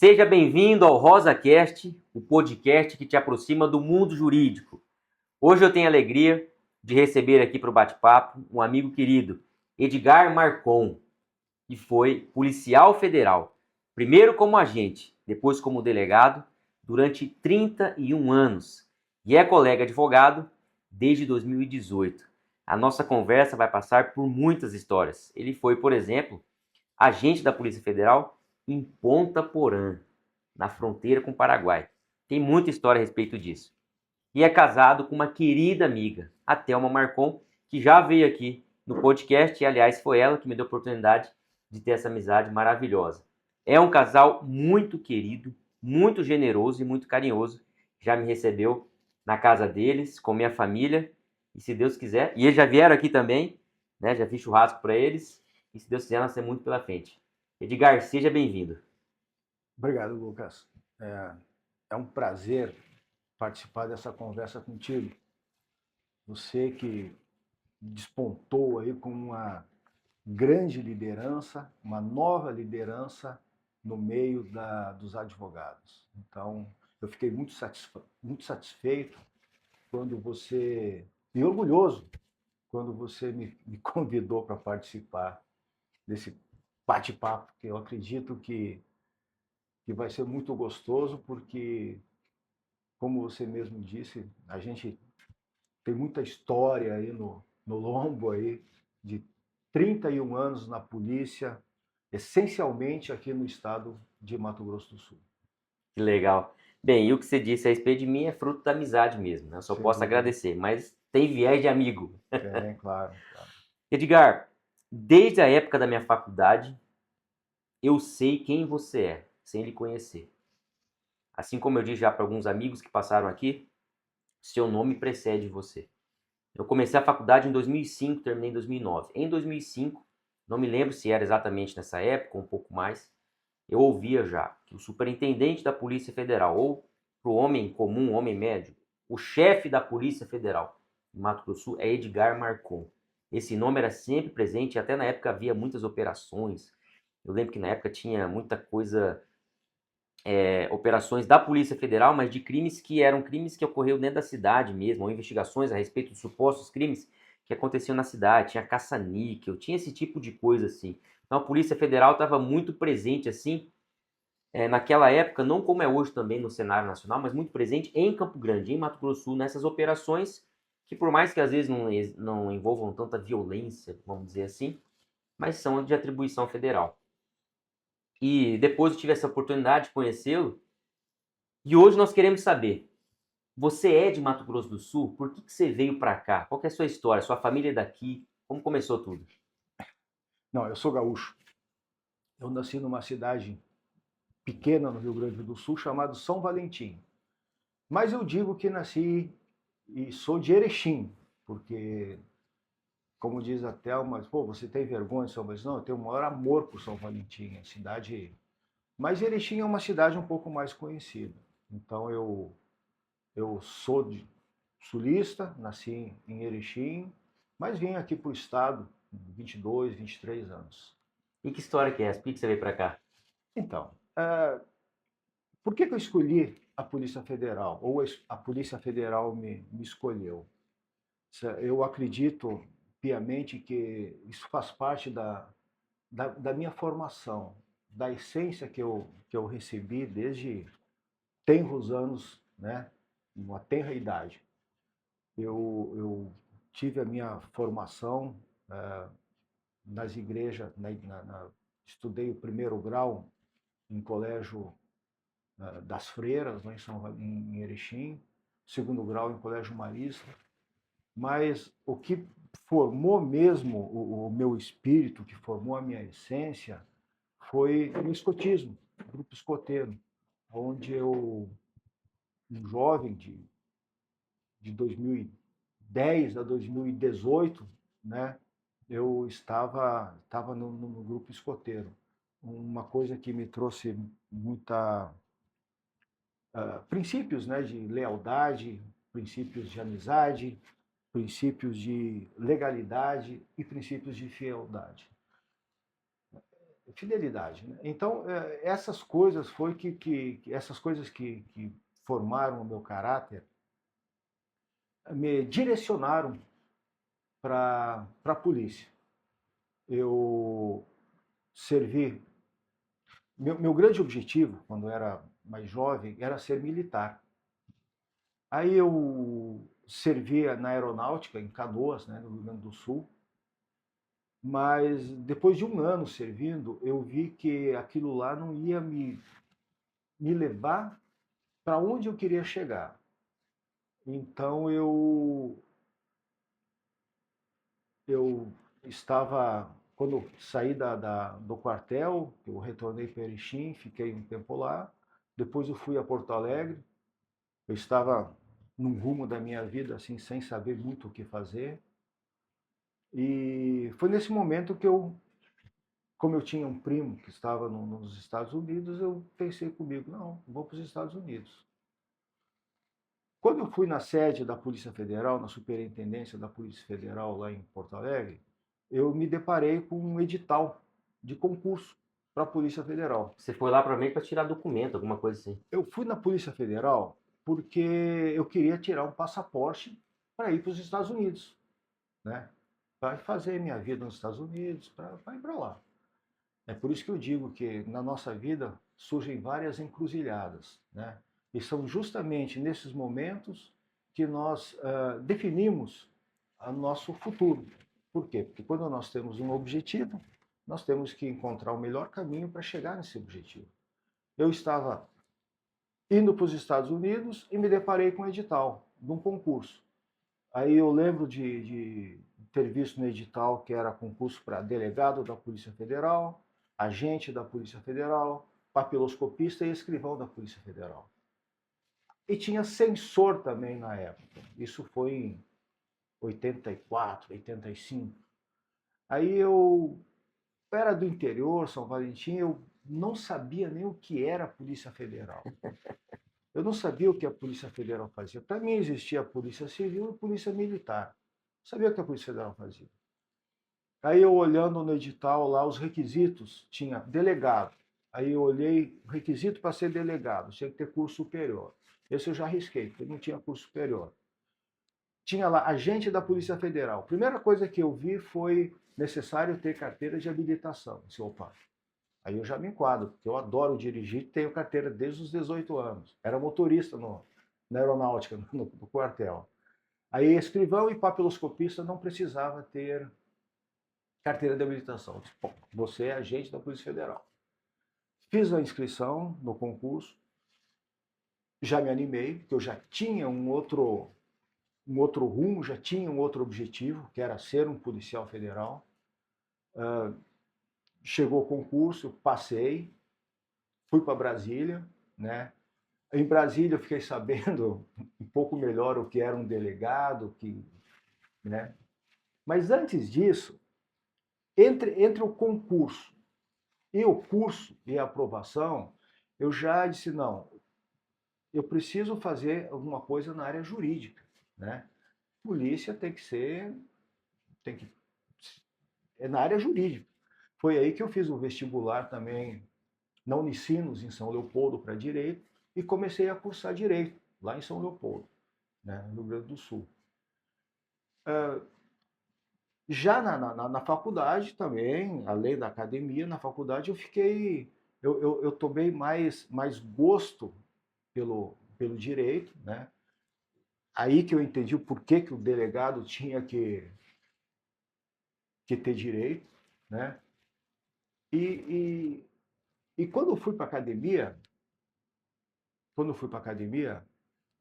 Seja bem-vindo ao RosaCast, o podcast que te aproxima do mundo jurídico. Hoje eu tenho a alegria de receber aqui para o bate-papo um amigo querido, Edgar Marcon, que foi policial federal, primeiro como agente, depois como delegado, durante 31 anos, e é colega advogado desde 2018. A nossa conversa vai passar por muitas histórias. Ele foi, por exemplo, agente da Polícia Federal em Ponta Porã, na fronteira com o Paraguai. Tem muita história a respeito disso. E é casado com uma querida amiga, a Thelma Marcon, que já veio aqui no podcast, e aliás foi ela que me deu a oportunidade de ter essa amizade maravilhosa. É um casal muito querido, muito generoso e muito carinhoso. Já me recebeu na casa deles, com minha família, e se Deus quiser, e eles já vieram aqui também, né? Já fiz churrasco para eles, e se Deus quiser, nós temos muito pela frente. Edgar, seja bem-vindo. Obrigado, Lucas. É um prazer participar dessa conversa contigo. Você que despontou aí com uma grande liderança, uma nova liderança no meio dos advogados. Então, eu fiquei muito satisfeito quando você, e orgulhoso, quando você me convidou para participar desse bate-papo, que eu acredito que vai ser muito gostoso, porque, como você mesmo disse, a gente tem muita história aí no lombo aí, de 31 anos na polícia, essencialmente aqui no estado de Mato Grosso do Sul. Que legal. Bem, e o que você disse a respeito de mim é fruto da amizade mesmo, né? Eu só Sem posso dúvida. agradecer, mas tem viés de amigo. Tem, claro, claro. Edgar, desde a época da minha faculdade, eu sei quem você é, sem lhe conhecer. Assim como eu disse já para alguns amigos que passaram aqui, seu nome precede você. Eu comecei a faculdade em 2005, terminei em 2009. Em 2005, não me lembro se era exatamente nessa época, um pouco mais, eu ouvia já que o superintendente da Polícia Federal, ou para o homem comum, homem médio, o chefe da Polícia Federal em Mato Grosso do Sul é Edgar Marcon. Esse nome era sempre presente, e até na época havia muitas operações. Eu lembro que na época tinha muita coisa, operações da Polícia Federal, mas de crimes que eram crimes que ocorreram dentro da cidade mesmo, ou investigações a respeito de supostos crimes que aconteciam na cidade. Tinha caça-níquel, tinha esse tipo de coisa assim. Então a Polícia Federal estava muito presente assim, naquela época, não como é hoje também no cenário nacional, mas muito presente em Campo Grande, em Mato Grosso do Sul, nessas operações que, por mais que às vezes não envolvam tanta violência, vamos dizer assim, mas são de atribuição federal. E depois eu tive essa oportunidade de conhecê-lo, e hoje nós queremos saber, você é de Mato Grosso do Sul? Por que você veio para cá? Qual que é a sua história? Sua família é daqui? Como começou tudo? Não, eu sou gaúcho. Eu nasci numa cidade pequena no Rio Grande do Sul chamada São Valentim. Mas eu digo que nasci e sou de Erechim, porque, como diz a Thelma, pô, você tem vergonha de São Valentim? Não, eu tenho o maior amor por São Valentim, a cidade. Mas Erechim é uma cidade um pouco mais conhecida. Então eu sou sulista, nasci em Erechim, mas vim aqui para o estado com 22, 23 anos. E que história que é essa? Por que você veio para cá? Então, por que eu escolhi a Polícia Federal? Ou a Polícia Federal me escolheu? Eu acredito piamente que isso faz parte da minha formação, da essência que eu recebi desde tenros anos, né, uma tenra idade. Eu tive a minha formação nas igrejas, estudei o primeiro grau em colégio das Freiras, lá em Erechim, segundo grau em colégio marista, mas o que formou mesmo o meu espírito, que formou a minha essência, foi o escotismo, o grupo escoteiro, onde eu, um jovem de 2010 a 2018, né, eu estava no grupo escoteiro. Uma coisa que me trouxe muita princípios, né, de lealdade, princípios de amizade, princípios de legalidade e princípios de fialdade. fidelidade, né? Então, essas coisas foi essas coisas que formaram o meu caráter me direcionaram para a polícia. Eu servi. Meu grande objetivo, quando eu era mais jovem, era ser militar. Aí eu servia na aeronáutica, em Canoas, né, no Rio Grande do Sul, mas depois de um ano servindo, eu vi que aquilo lá não ia me levar para onde eu queria chegar. Então eu estava, quando eu saí do quartel, eu retornei para Erechim, fiquei um tempo lá, depois eu fui a Porto Alegre, eu estava num rumo da minha vida assim, sem saber muito o que fazer, e foi nesse momento que como eu tinha um primo que estava nos Estados Unidos, eu pensei comigo, não, vou para os Estados Unidos. Quando eu fui na sede da Polícia Federal, na Superintendência da Polícia Federal lá em Porto Alegre, eu me deparei com um edital de concurso para a Polícia Federal. Você foi lá provavelmente para tirar documento, alguma coisa assim. Eu fui na Polícia Federal porque eu queria tirar um passaporte para ir para os Estados Unidos, né? Para fazer minha vida nos Estados Unidos, para ir para lá. É por isso que eu digo que na nossa vida surgem várias encruzilhadas, né? E são justamente nesses momentos que nós definimos o nosso futuro. Por quê? Porque quando nós temos um objetivo, nós temos que encontrar o melhor caminho para chegar nesse objetivo. Eu estava indo para os Estados Unidos e me deparei com um edital de um concurso. Aí eu lembro de ter visto no edital que era concurso para delegado da Polícia Federal, agente da Polícia Federal, papiloscopista e escrivão da Polícia Federal. E tinha censor também na época. Isso foi em 84, 85. Aí eu era do interior, São Valentim, eu não sabia nem o que era a Polícia Federal. Eu não sabia o que a Polícia Federal fazia. Para mim existia a Polícia Civil e a Polícia Militar. Não sabia o que a Polícia Federal fazia. Aí eu olhando no edital lá os requisitos, tinha delegado. Aí eu olhei o requisito para ser delegado, tinha que ter curso superior. Esse eu já risquei, porque não tinha curso superior. Tinha lá agente da Polícia Federal. Primeira coisa que eu vi foi necessário ter carteira de habilitação. Disse, opa, aí eu já me enquadro, porque eu adoro dirigir, tenho carteira desde os 18 anos. Era motorista na aeronáutica, no quartel. Aí escrivão e papiloscopista não precisava ter carteira de habilitação. Disse, bom, você é agente da Polícia Federal. Fiz a inscrição no concurso, já me animei, porque eu já tinha um outro rumo, já tinha um outro objetivo, que era ser um policial federal. Chegou o concurso, passei, fui para Brasília, né? Em Brasília eu fiquei sabendo um pouco melhor o que era um delegado, né? Mas antes disso, entre o concurso e o curso e a aprovação, eu já disse, não, eu preciso fazer alguma coisa na área jurídica, né? Polícia é na área jurídica. Foi aí que eu fiz o vestibular também na Unicinos, em São Leopoldo, para Direito, e comecei a cursar Direito, lá em São Leopoldo, né, no Rio Grande do Sul. Já na faculdade também, além da academia, na faculdade eu tomei mais gosto pelo direito, né? Aí que eu entendi o porquê que o delegado tinha que ter direito, né? E, e quando eu fui para academia,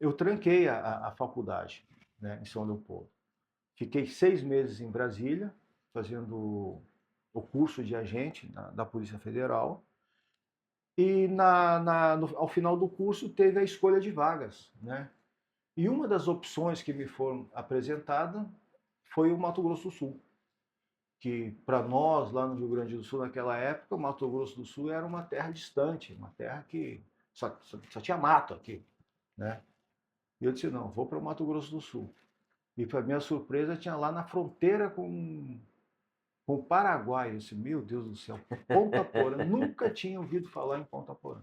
eu tranquei a faculdade, né, em São Leopoldo. Fiquei 6 meses em Brasília, fazendo o curso de agente da Polícia Federal. E ao final do curso teve a escolha de vagas, né? E uma das opções que me foram apresentadas foi o Mato Grosso do Sul, que para nós lá no Rio Grande do Sul naquela época, o Mato Grosso do Sul era uma terra distante, uma terra que só tinha mato aqui, né? E eu disse, não, vou para o Mato Grosso do Sul. E para minha surpresa tinha lá na fronteira com com o Paraguai. Eu disse, meu Deus do céu, Ponta Porã. Nunca tinha ouvido falar em Ponta Porã.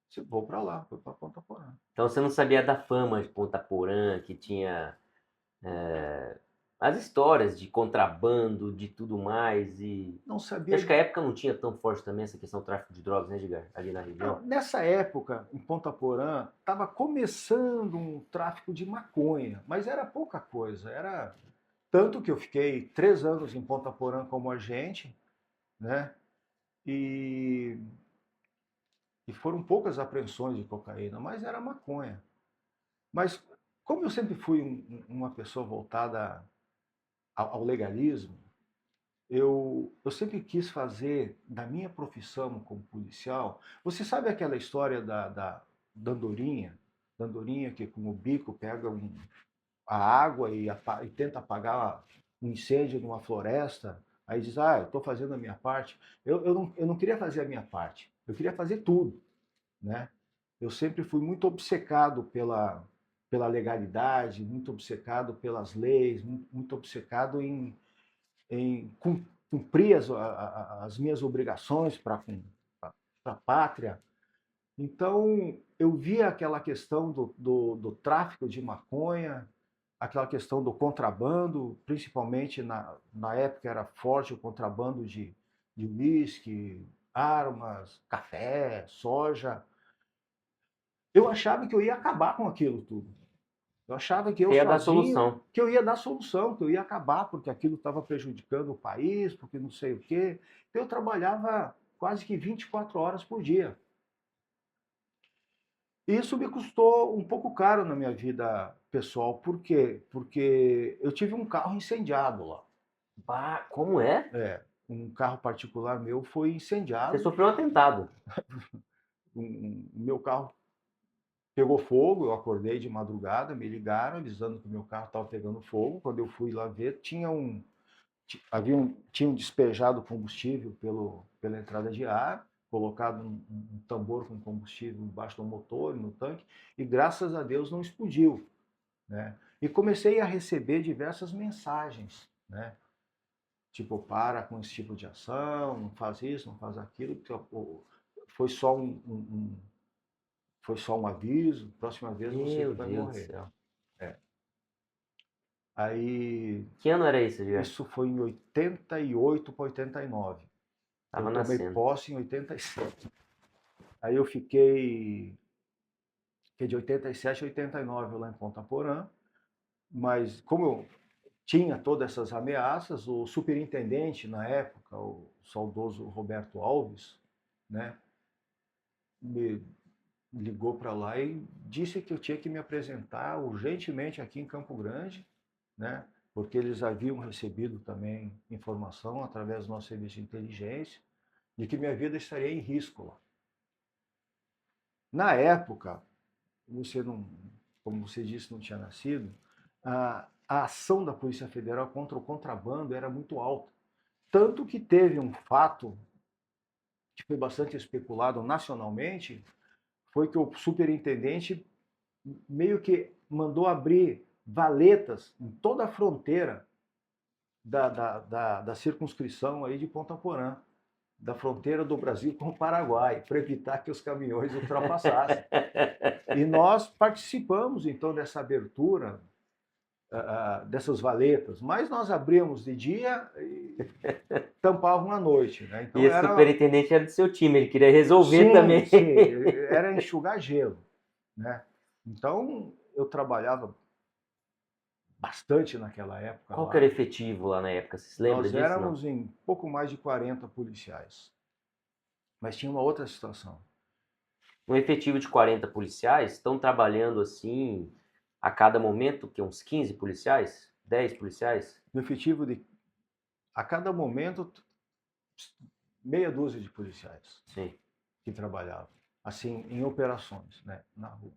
Disse, vou para lá, fui para Ponta Porã. Então você não sabia da fama de Ponta Porã, que tinha as histórias de contrabando, de tudo mais. E Não eu sabia. acho que a época não tinha tão forte também essa questão do tráfico de drogas, né, Edgar? Ali na região. Não, nessa época, em Ponta Porã, estava começando um tráfico de maconha, mas era pouca coisa. Era tanto que eu fiquei 3 anos em Ponta Porã como agente, né? E, e foram poucas apreensões de cocaína, mas era maconha. Mas como eu sempre fui uma pessoa voltada ao legalismo, eu sempre quis fazer da minha profissão como policial. Você sabe aquela história da andorinha? Da andorinha que com o bico pega a água e tenta apagar um incêndio numa floresta. Aí diz, eu estou fazendo a minha parte. Eu não queria fazer a minha parte, eu queria fazer tudo, né? Eu sempre fui muito obcecado pela legalidade, muito obcecado pelas leis, muito obcecado em cumprir as minhas obrigações para a pátria. Então, eu via aquela questão do tráfico de maconha, aquela questão do contrabando, principalmente na época era forte o contrabando de uísque, armas, café, soja. Eu achava que eu ia acabar com aquilo tudo. Eu achava que eu Você ia dar sozinho, solução. que eu ia dar solução, que eu ia acabar, porque aquilo estava prejudicando o país, porque não sei o quê. Eu trabalhava quase que 24 horas por dia. Isso me custou um pouco caro na minha vida pessoal. Por quê? Porque eu tive um carro incendiado lá. Bah, como é? É, um carro particular meu foi Você incendiado. sofreu um atentado. Meu carro pegou fogo, eu acordei de madrugada, me ligaram avisando que o meu carro estava pegando fogo. Quando eu fui lá ver, tinham despejado combustível pela entrada de ar, colocado um tambor com combustível embaixo do motor, no tanque, e graças a Deus não explodiu, né? E comecei a receber diversas mensagens, né? Tipo, para com esse tipo de ação, não faz isso, não faz aquilo, foi só foi só um aviso, próxima vez você que Meu vai Deus do morrer. céu. É. Aí, Que ano era isso, Edgar? isso foi em 88 para 89. Eu Tava tomei nascendo. posse em 87. Aí eu fiquei de 87 a 89 lá em Ponta Porã, mas como eu tinha todas essas ameaças, o superintendente na época, o saudoso Roberto Alves, né, me ligou para lá e disse que eu tinha que me apresentar urgentemente aqui em Campo Grande, né, porque eles haviam recebido também informação através do nosso serviço de inteligência de que minha vida estaria em risco lá. Na época, você não, como você disse, não tinha nascido, a ação da Polícia Federal contra o contrabando era muito alta. Tanto que teve um fato que foi bastante especulado nacionalmente, foi que o superintendente meio que mandou abrir valetas em toda a fronteira da circunscrição aí de Ponta Porã, da fronteira do Brasil com o Paraguai, para evitar que os caminhões ultrapassassem. E nós participamos, então, dessa abertura, dessas valetas, mas nós abríamos de dia e tampavam à noite, né? E Então esse era, superintendente era do seu time, ele queria resolver sim, também. sim, era enxugar gelo, né? Então eu trabalhava bastante naquela época Qual que era o lá. efetivo lá na época? Você se lembra Nós disso, não? éramos em pouco mais de 40 policiais, mas tinha uma outra situação. Um efetivo de 40 policiais estão trabalhando assim a cada momento, que uns 15 policiais? 10 policiais? No efetivo de, a cada momento, meia dúzia de policiais Sim. que trabalhavam, assim, em operações, né, na rua.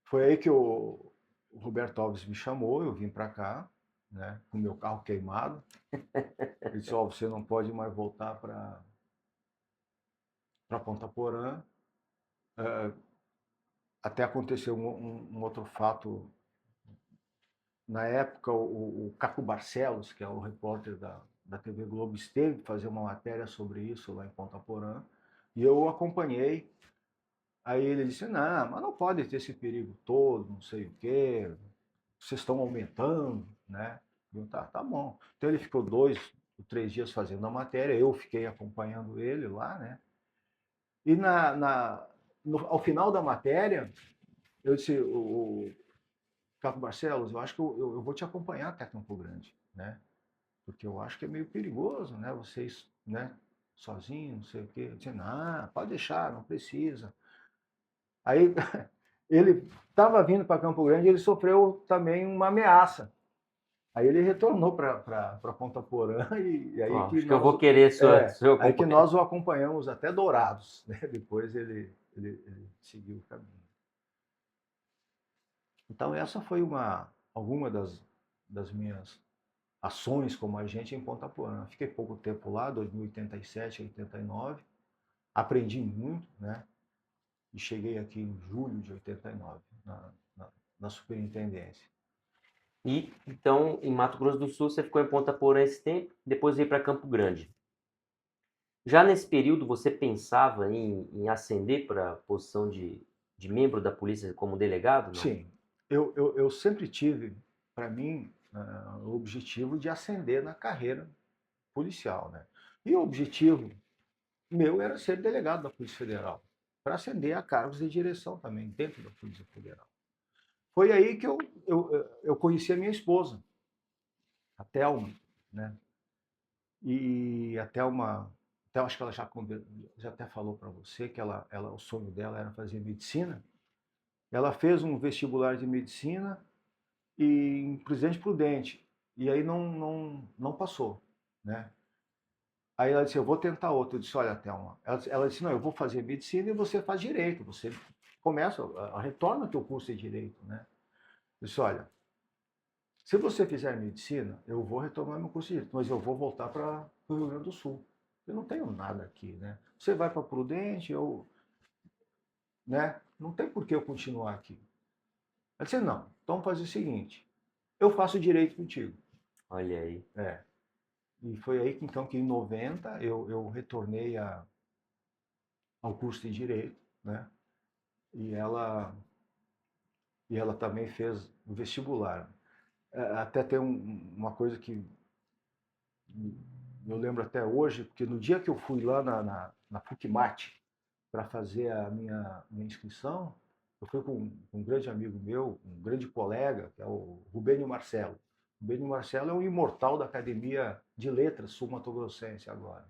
Foi aí que o Roberto Alves me chamou, eu vim para cá, né, com o meu carro queimado. Ele disse, você não pode mais voltar para Ponta Porã. Até aconteceu um outro fato Na época, o Caco Barcelos, que é o repórter da TV Globo, esteve fazer uma matéria sobre isso lá em Ponta Porã, e eu o acompanhei. Aí ele disse, não, mas não pode ter esse perigo todo, não sei o quê, vocês estão aumentando, né? Eu, tá bom. Então ele ficou 2 ou 3 dias fazendo a matéria, eu fiquei acompanhando ele lá, né? E ao final da matéria, eu disse, o Caco Barcelos, eu acho que eu vou te acompanhar até Campo Grande, né? Porque eu acho que é meio perigoso, né? Vocês, né? Sozinhos, não sei o quê. Eu disse, não, pode deixar, não precisa. Aí ele estava vindo para Campo Grande e ele sofreu também uma ameaça. Aí ele retornou para Ponta Porã e aí Ó, que acho que eu vou querer seu aí que acompanhamento. nós o acompanhamos até Dourados, né? Depois ele seguiu o caminho. Então essa foi alguma das minhas ações como agente em Ponta Porã. Fiquei pouco tempo lá, 2087, 89, aprendi muito, né? E cheguei aqui em julho de 89, na superintendência. E então, em Mato Grosso do Sul, você ficou em Ponta Porã esse tempo, depois veio para Campo Grande. Já nesse período, você pensava em ascender para a posição de membro da polícia como delegado? Não? Sim, eu sempre tive, para mim, o objetivo de ascender na carreira policial, né? E o objetivo meu era ser delegado da Polícia Federal, para ascender a cargos de direção também dentro da Polícia Federal. Foi aí que eu conheci a minha esposa, a Thelma, né? E a Thelma, acho que ela já até falou para você que o sonho dela era fazer medicina. Ela fez um vestibular de medicina em Presidente Prudente, e aí não passou, né? Aí ela disse, eu vou tentar outro. Eu disse, olha, Thelma, ela disse, não, eu vou fazer medicina e você faz direito, você começa, retorna teu curso de direito, né? Eu disse, olha, se você fizer medicina, eu vou retomar meu curso de direito, mas eu vou voltar para o Rio Grande do Sul. Eu não tenho nada aqui, né? Você vai para Prudente, né? Não tem por que eu continuar aqui. Ela disse, não, então fazer o seguinte, eu faço direito contigo. Olha aí. É. E foi aí que, então, que em 90 eu retornei ao curso de Direito, né? E ela também fez o vestibular. Até tem uma coisa que eu lembro até hoje, porque no dia que eu fui lá na PUC-MAT para fazer a minha inscrição, eu fui com um grande amigo meu, um grande colega, que é o Rubênio Marcelo. O Rubênio Marcelo é um imortal da Academia de Letras sul-mato-grossense agora.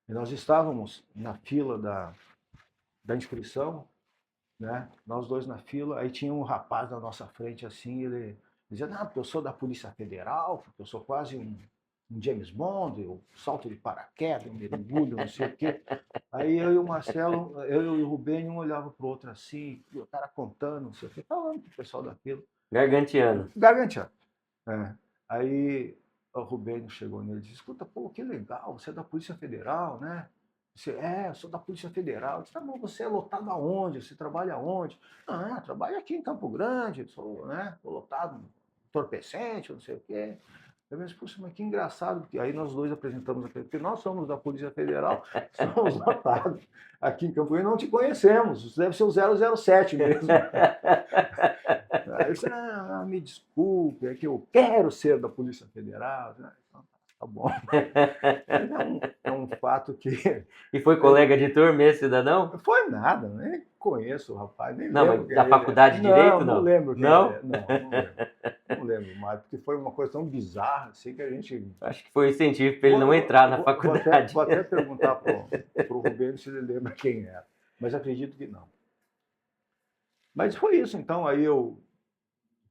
E nós estávamos na fila da inscrição, né? Nós dois na fila, aí tinha um rapaz na nossa frente assim, ele dizia, não, porque eu sou da Polícia Federal, porque eu sou quase um James Bond, eu salto de paraquedas, mergulho, não sei o quê. Aí eu e o Marcelo, eu e o Rubem, um olhava pro outro assim, e o cara contando, não sei o quê, falando pro pessoal da fila. Garganteando. Garganteando. É. Aí o Rubênio chegou nele e disse, escuta, pô, que legal, você é da Polícia Federal, né? Você, eu sou da Polícia Federal. Eu disse, tá bom, você é lotado aonde? Você trabalha aonde? Ah, trabalho aqui em Campo Grande, sou, né, tô lotado, entorpecente, não sei o quê. Eu disse, puxa, mas que engraçado, porque aí nós dois apresentamos aqui, porque nós somos da Polícia Federal, somos lotados aqui em Campo Grande, não te conhecemos, isso deve ser o 007 mesmo. Aí eu disse, me desculpe, é que eu quero ser da Polícia Federal. Então, tá bom. É um fato que. E foi colega de turma esse cidadão? Não foi nada, nem conheço o rapaz, nem Não, lembro mas quem da ele é. faculdade de Direito, Não não? lembro quem ele Não? é. Não lembro. Não lembro mais, porque foi uma coisa tão bizarra assim que a gente. Acho que foi um incentivo para ele não entrar na faculdade. Vou até perguntar pro Rubens se ele lembra quem era, mas acredito que não. Mas foi isso, então, aí eu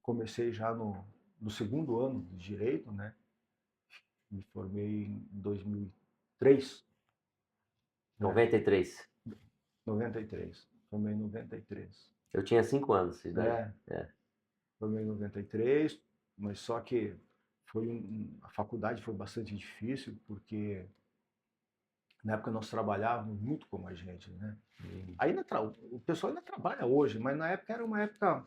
comecei já no segundo ano de Direito, né? Me formei em 2003. 93. 93. Formei em 93. Eu tinha 5 anos de idade. É. Formei em 93, mas só que a faculdade foi bastante difícil, porque na época nós trabalhávamos muito como agente, né? Ainda o pessoal ainda trabalha hoje, mas na época era uma época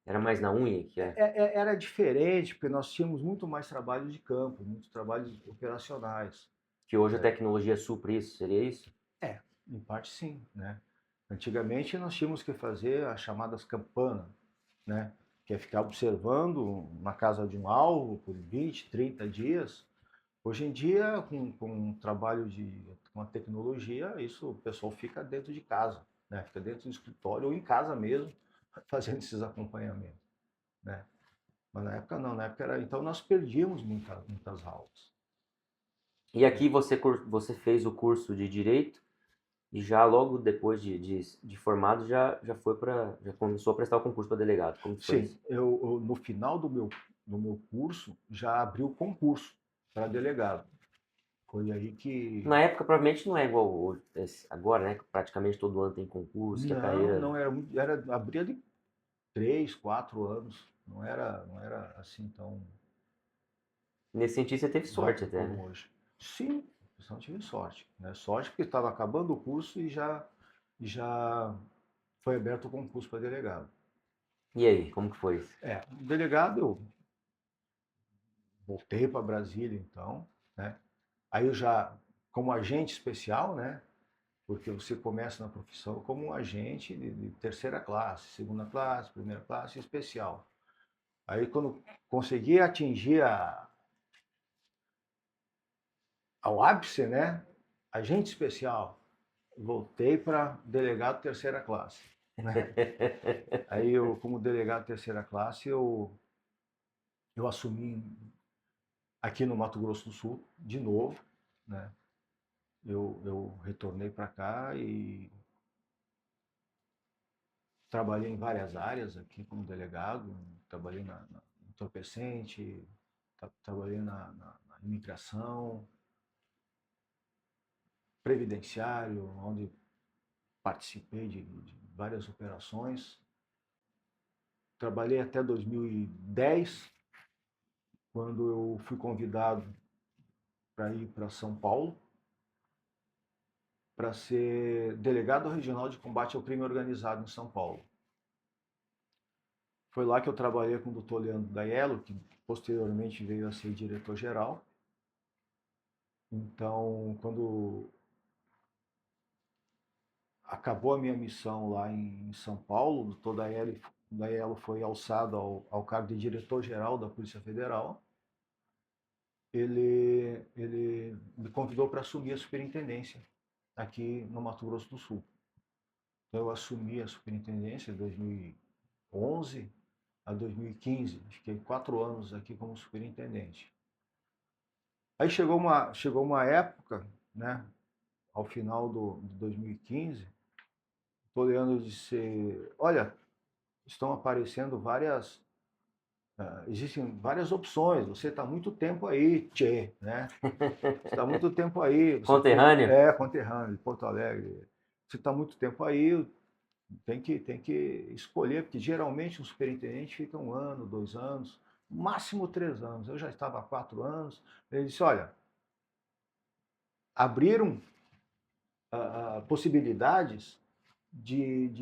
Era mais na unha que é. Era diferente, porque nós tínhamos muito mais trabalho de campo, muitos trabalhos operacionais. Que hoje a tecnologia supre isso, seria isso? Em parte sim, né? Antigamente nós tínhamos que fazer as chamadas campanas, né? Que é ficar observando na casa de um alvo por 20, 30 dias. Hoje em dia, com um trabalho com a tecnologia, isso o pessoal fica dentro de casa, né? Fica dentro do escritório ou em casa mesmo, fazendo esses acompanhamentos, né? Mas na época não, na época era. Então nós perdíamos muitas aulas. E aqui você fez o curso de Direito e já logo depois de formado já começou a prestar o concurso para delegado. Como que foi Sim, isso? no final do meu curso já abri o concurso para delegado. Foi aí que. Na época provavelmente não é igual agora, né? Praticamente todo ano tem concurso, que a Não, carreira. não abria de 3, 4 anos. Não era assim tão Nesse sentido você teve sorte rápido até, como né? hoje. Sim, eu só tive sorte, né? Sorte porque estava acabando o curso e já foi aberto o concurso para delegado. E aí, como que foi isso? Delegado eu voltei para Brasília então, né? Aí eu já, como agente especial, né? Porque você começa na profissão como um agente de terceira classe, segunda classe, primeira classe, especial. Aí quando consegui atingir ao ápice, né? Agente especial, voltei para delegado terceira classe, né? Aí eu, como delegado terceira classe, eu assumi aqui no Mato Grosso do Sul de novo, né? Eu retornei para cá e trabalhei em várias áreas aqui como delegado, trabalhei no entorpecente, trabalhei na imigração, previdenciário, onde participei de várias operações. Trabalhei até 2010, quando eu fui convidado para ir para São Paulo, para ser delegado regional de combate ao crime organizado em São Paulo. Foi lá que eu trabalhei com o Dr. Leandro Daiello, que posteriormente veio a ser diretor-geral. Então, quando acabou a minha missão lá em São Paulo, o Dr. Daiello foi alçado ao cargo de diretor-geral da Polícia Federal. Ele me convidou para assumir a superintendência aqui no Mato Grosso do Sul. Então, eu assumi a superintendência de 2011 a 2015. Fiquei 4 anos aqui como superintendente. Aí chegou uma época, né, ao final de 2015, o Leandro disse: olha, estão aparecendo existem várias opções. Você está muito tempo aí, tchê, né? Você está muito tempo aí. Conterrâneo? Conterrâneo de Porto Alegre. Você está muito tempo aí, tem que escolher, porque geralmente um superintendente fica 1 ano, 2 anos, máximo 3 anos. Eu já estava há 4 anos. Ele disse: olha, abriram possibilidades de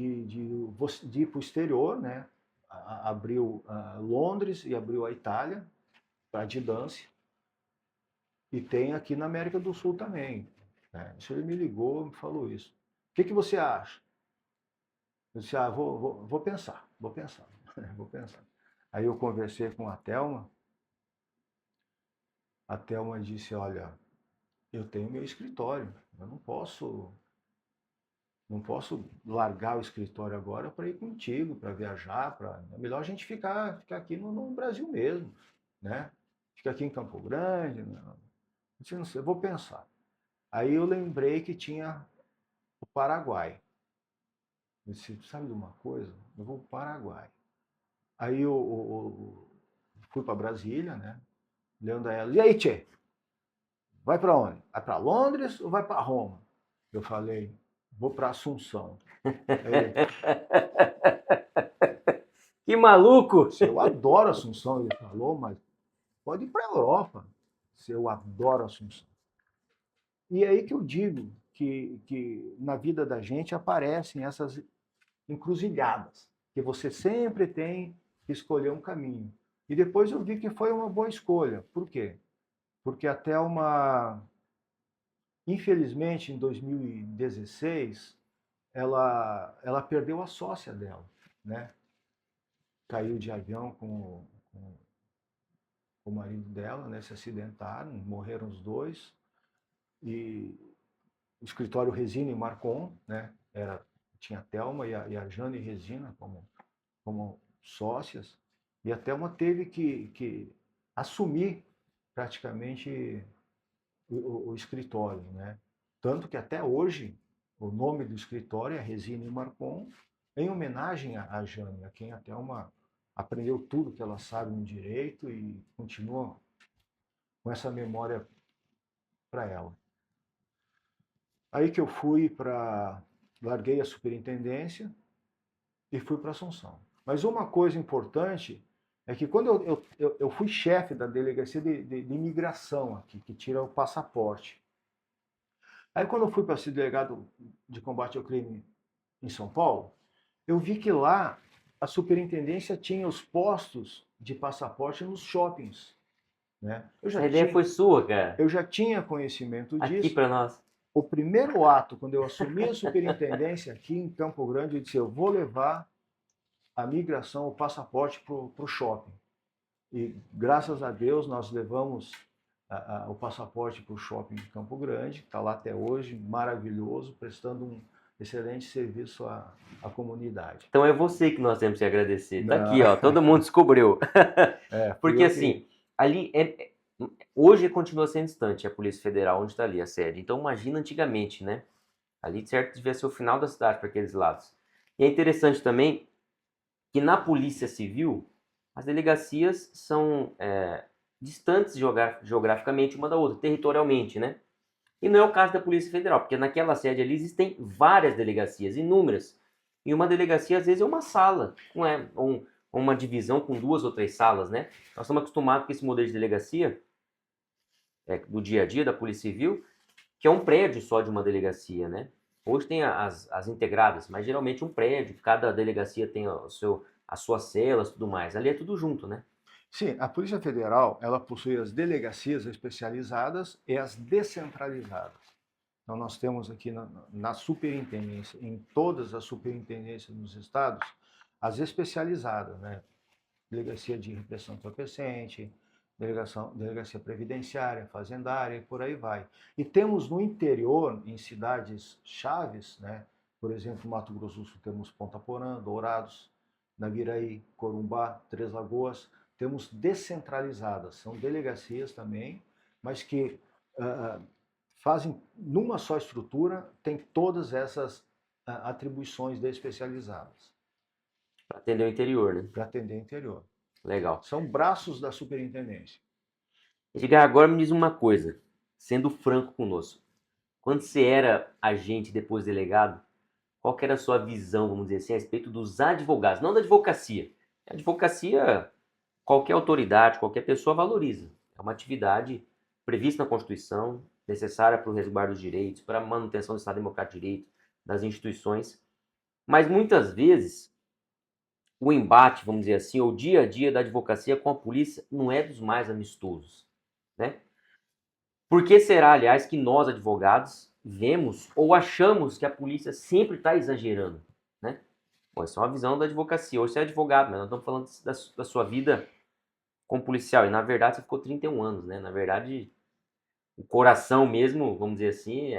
ir para o exterior, né? Abriu Londres e abriu a Itália para a distância, e tem aqui na América do Sul também, né? Isso ele me ligou e me falou isso. O que você acha? Eu disse: vou pensar, vou pensar, vou pensar. Aí eu conversei com a Thelma disse: olha, eu tenho meu escritório, eu não posso largar o escritório agora para ir contigo, para viajar. É melhor a gente ficar aqui no Brasil mesmo, né? Fica aqui em Campo Grande. Né? Eu disse: não sei, eu vou pensar. Aí eu lembrei que tinha o Paraguai. Eu disse: sabe de uma coisa? Eu vou para o Paraguai. Aí eu fui para Brasília, né? Leandro ela: e aí, tchê? Vai para onde? Vai para Londres ou vai para Roma? Eu falei: vou para Assunção. Ele: Que maluco! eu adoro Assunção. Ele falou: mas pode ir para a Europa. Eu adoro Assunção. E é aí que eu digo que na vida da gente aparecem essas encruzilhadas, que você sempre tem escolher um caminho. E depois eu vi que foi uma boa escolha. Por quê? Porque infelizmente, em 2016, ela perdeu a sócia dela, né? Caiu de avião com o marido dela, né? Se acidentaram, morreram os dois. E o escritório Resina e Marcon, né? Tinha a Thelma e a Jane Resina como sócias. E a Thelma teve que assumir praticamente o escritório, né? Tanto que até hoje o nome do escritório é Resina e Marcon, em homenagem a Jane, a quem até aprendeu tudo que ela sabe no direito e continua com essa memória para ela. Aí que eu larguei a superintendência e fui para Assunção. Mas uma coisa importante é que quando eu fui chefe da delegacia de imigração aqui, que tira o passaporte. Aí quando eu fui para ser delegado de combate ao crime em São Paulo, eu vi que lá a superintendência tinha os postos de passaporte nos shoppings, né? A ideia foi sua, cara. Eu já tinha conhecimento Aqui disso. para nós. O primeiro ato, quando eu assumi a superintendência aqui em Campo Grande, eu disse, eu vou levar a migração, o passaporte para o shopping. E graças a Deus nós levamos o passaporte para o shopping de Campo Grande, que está lá até hoje, maravilhoso, prestando um excelente serviço à comunidade. Então é você que nós temos que agradecer. Tá Não. aqui, ó, todo mundo descobriu. Porque eu assim, ali hoje continua sendo distante a Polícia Federal, onde está ali a sede. Então imagina antigamente, né? Ali, certo, devia ser o final da cidade para aqueles lados. E é interessante também que na Polícia Civil, as delegacias são distantes geograficamente uma da outra, territorialmente, né? E não é o caso da Polícia Federal, porque naquela sede ali existem várias delegacias, inúmeras. E uma delegacia, às vezes, é uma sala, ou uma divisão com 2 ou 3 salas, né? Nós estamos acostumados com esse modelo de delegacia, do dia a dia da Polícia Civil, que é um prédio só de uma delegacia, né? Hoje tem as integradas, mas geralmente um prédio, cada delegacia tem as suas celas e tudo mais. Ali é tudo junto, né? Sim, a Polícia Federal, ela possui as delegacias especializadas e as descentralizadas. Então, nós temos aqui na superintendência, em todas as superintendências nos estados, as especializadas, né? Delegacia de repressão entorpecente, delegacia previdenciária, fazendária, e por aí vai. E temos no interior, em cidades chaves, né? Por exemplo, Mato Grosso do Sul temos Ponta Porã, Dourados, Naviraí, Corumbá, Três Lagoas, temos descentralizadas, são delegacias também, mas que fazem numa só estrutura, tem todas essas atribuições especializadas. Para atender o interior, né? Para atender o interior. Legal. São braços da superintendência. Edgar, agora me diz uma coisa, sendo franco conosco. Quando você era agente, depois delegado, qual que era a sua visão, vamos dizer assim, a respeito dos advogados, não da advocacia? A advocacia, qualquer autoridade, qualquer pessoa valoriza. É uma atividade prevista na Constituição, necessária para o resguardo dos direitos, para a manutenção do Estado Democrático de Direito, das instituições. Mas muitas vezes, o embate, vamos dizer assim, ou o dia a dia da advocacia com a polícia não é dos mais amistosos, né? Por que será, aliás, que nós, advogados, vemos ou achamos que a polícia sempre está exagerando, né? Bom, essa é uma visão da advocacia. Hoje você é advogado, mas nós estamos falando da sua vida como policial. E, na verdade, você ficou 31 anos, né? Na verdade, o coração mesmo, vamos dizer assim,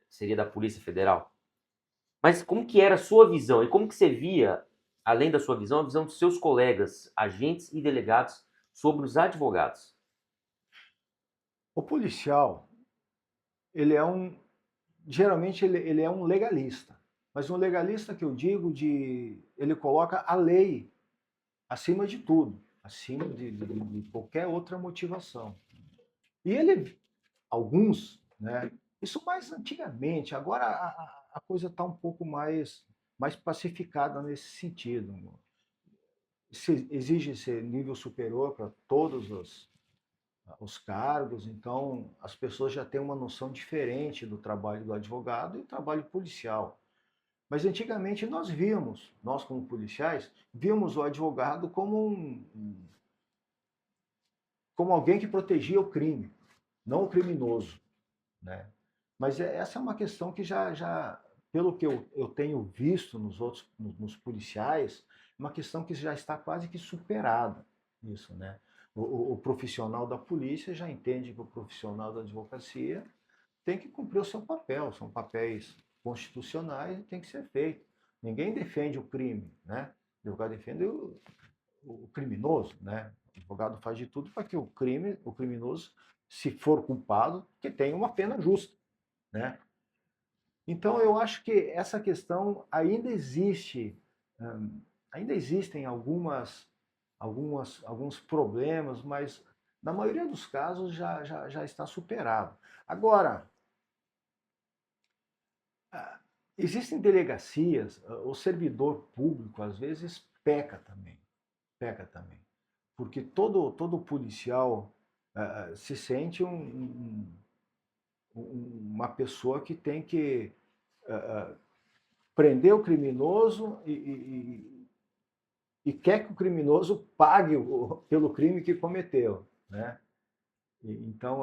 seria da Polícia Federal. Mas como que era a sua visão? E como que você via, além da sua visão, a visão dos seus colegas, agentes e delegados, sobre os advogados? O policial, geralmente ele é um legalista, mas um legalista que eu digo ele coloca a lei acima de tudo, acima de qualquer outra motivação. E alguns, né? Isso mais antigamente, agora a coisa está um pouco mais pacificada nesse sentido. Exige ser nível superior para todos os cargos, então as pessoas já têm uma noção diferente do trabalho do advogado e do trabalho policial. Mas antigamente nós como policiais, víamos o advogado como alguém que protegia o crime, não o criminoso, né? Mas essa é uma questão que pelo que eu tenho visto nos policiais, uma questão que já está quase que superada, isso, né? O profissional da polícia já entende que o profissional da advocacia tem que cumprir o seu papel, são papéis constitucionais e tem que ser feito. Ninguém defende o crime, né? O advogado defende o criminoso, né? O advogado faz de tudo para que o criminoso, se for culpado, que tenha uma pena justa, né? Então eu acho que essa questão ainda existe, ainda existem alguns problemas, mas na maioria dos casos já está superado. Agora, existem delegacias, o servidor público às vezes peca também, porque todo policial se sente uma pessoa que tem que prender o criminoso e quer que o criminoso pague pelo crime que cometeu, né? Então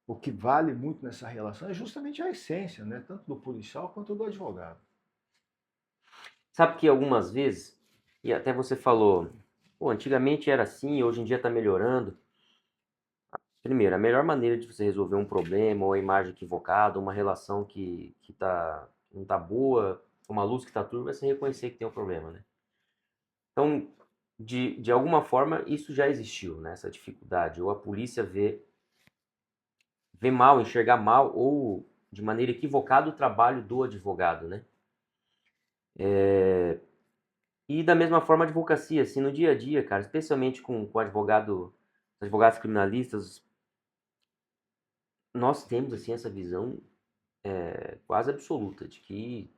o que vale muito nessa relação é justamente a essência, né? Tanto do policial quanto do advogado. Sabe que algumas vezes, e até você falou, pô, antigamente era assim, hoje em dia está melhorando. Primeiro, a melhor maneira de você resolver um problema, ou a imagem equivocada, uma relação não está boa, uma luz que está turva, é você reconhecer que tem um problema, né? Então, de alguma forma, isso já existiu, né? Essa dificuldade. Ou a polícia vê mal, enxergar mal, ou de maneira equivocada o trabalho do advogado, né? E da mesma forma a advocacia, assim, no dia a dia, cara, especialmente com advogados criminalistas, nós temos, assim, essa visão quase absoluta de que,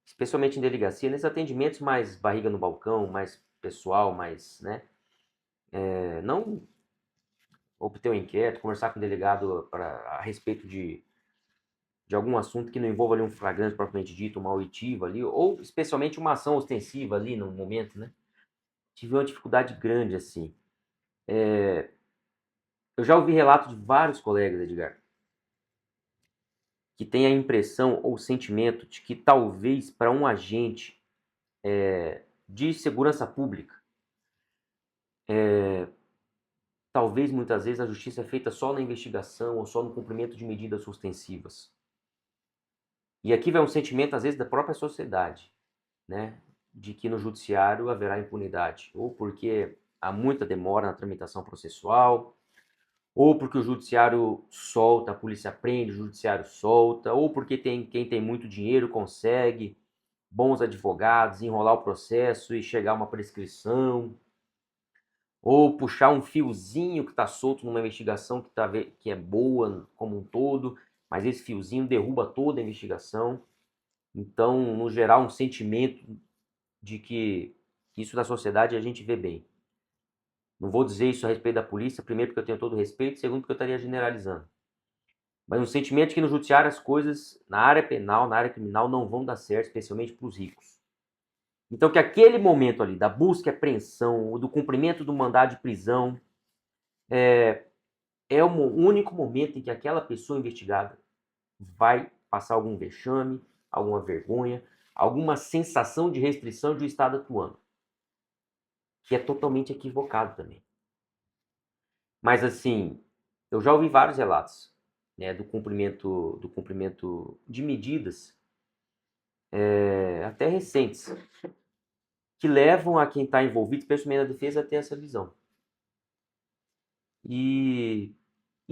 especialmente em delegacia, nesses atendimentos mais barriga no balcão, mais pessoal, mais, né, não obter um inquérito, conversar com o delegado a respeito de algum assunto que não envolva ali um flagrante propriamente dito, uma oitiva ali, ou especialmente uma ação ostensiva ali no momento, né, tive uma dificuldade grande, assim. Eu já ouvi relato de vários colegas, Edgar, que têm a impressão ou sentimento de que talvez para um agente de segurança pública, talvez muitas vezes a justiça é feita só na investigação ou só no cumprimento de medidas ostensivas. E aqui vai um sentimento, às vezes, da própria sociedade, né? De que no judiciário haverá impunidade. Ou porque há muita demora na tramitação processual, ou porque o judiciário solta, a polícia prende, o judiciário solta, ou porque quem tem muito dinheiro consegue bons advogados, enrolar o processo e chegar a uma prescrição, ou puxar um fiozinho que está solto numa investigação que é boa como um todo, mas esse fiozinho derruba toda a investigação. Então, no geral, um sentimento de que isso da sociedade a gente vê bem. Não vou dizer isso a respeito da polícia, primeiro porque eu tenho todo o respeito, segundo porque eu estaria generalizando. Mas um sentimento de que no judiciário as coisas, na área penal, na área criminal, não vão dar certo, especialmente para os ricos. Então, que aquele momento ali da busca e apreensão, do cumprimento do mandado de prisão, é o único momento em que aquela pessoa investigada vai passar algum vexame, alguma vergonha, alguma sensação de restrição de um Estado atuando, que é totalmente equivocado também. Mas, assim, eu já ouvi vários relatos, né, do cumprimento de medidas até recentes, que levam a quem está envolvido, especialmente na defesa, a ter essa visão. E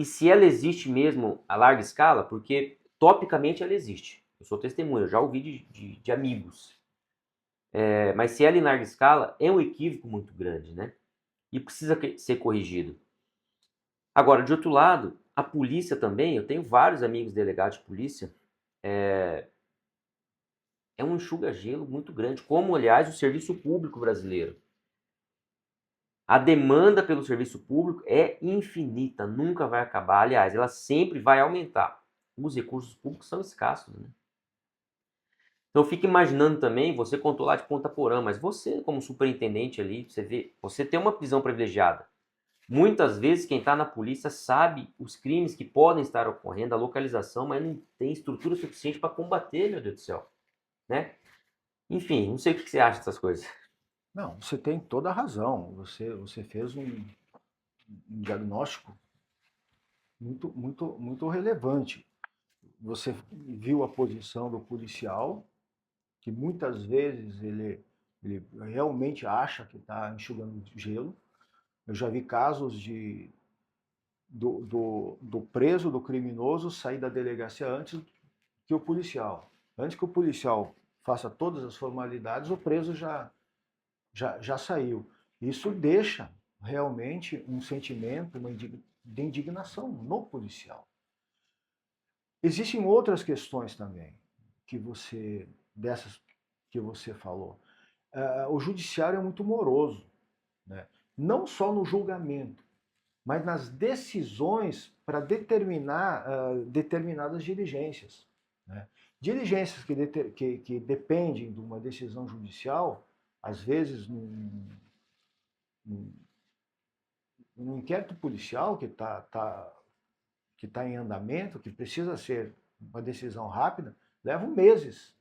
se ela existe mesmo a larga escala, porque topicamente ela existe. Eu sou testemunha, eu já ouvi de amigos. Mas se ela em larga escala, é um equívoco muito grande, né? E precisa ser corrigido. Agora, de outro lado, a polícia também, eu tenho vários amigos delegados de polícia, é um enxuga-gelo muito grande, como, aliás, o serviço público brasileiro. A demanda pelo serviço público é infinita, nunca vai acabar. Aliás, ela sempre vai aumentar. os recursos públicos são escassos, né? Então eu fico imaginando também, você contou lá de Ponta Porã, mas você como superintendente ali, você vê, você tem uma prisão privilegiada. Muitas vezes quem está na polícia sabe os crimes que podem estar ocorrendo, a localização, mas não tem estrutura suficiente para combater, meu Deus do céu, né? Enfim, não sei o que você acha dessas coisas. Não, você tem toda a razão. Você fez um diagnóstico muito relevante. Você viu a posição do policial, que muitas vezes ele realmente acha que está enxugando gelo. Eu já vi casos do preso, do criminoso, sair da delegacia antes que o policial. Antes que o policial faça todas as formalidades, o preso já saiu. Isso deixa realmente um sentimento de indignação no policial. Existem outras questões também dessas que você falou. O judiciário é muito moroso, né? Não só no julgamento, mas nas decisões para determinar determinadas diligências, né? Diligências que dependem de uma decisão judicial, às vezes num inquérito policial que tá em andamento, que precisa ser uma decisão rápida, levam meses,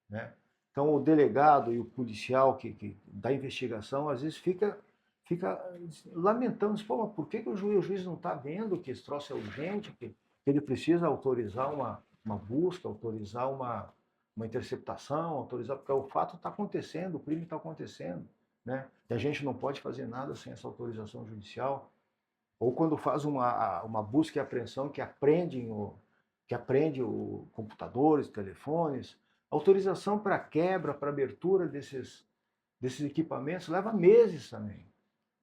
né? Então o delegado e o policial da investigação às vezes fica lamentando, pô, mas por que o juiz não está vendo que esse troço é urgente, que ele precisa autorizar uma busca, autorizar uma interceptação, autorizar, porque o fato está acontecendo, o crime está acontecendo, né? E a gente não pode fazer nada sem essa autorização judicial. Ou quando faz uma busca e apreensão que aprende o computadores, telefones, autorização para quebra, para abertura desses equipamentos leva meses também,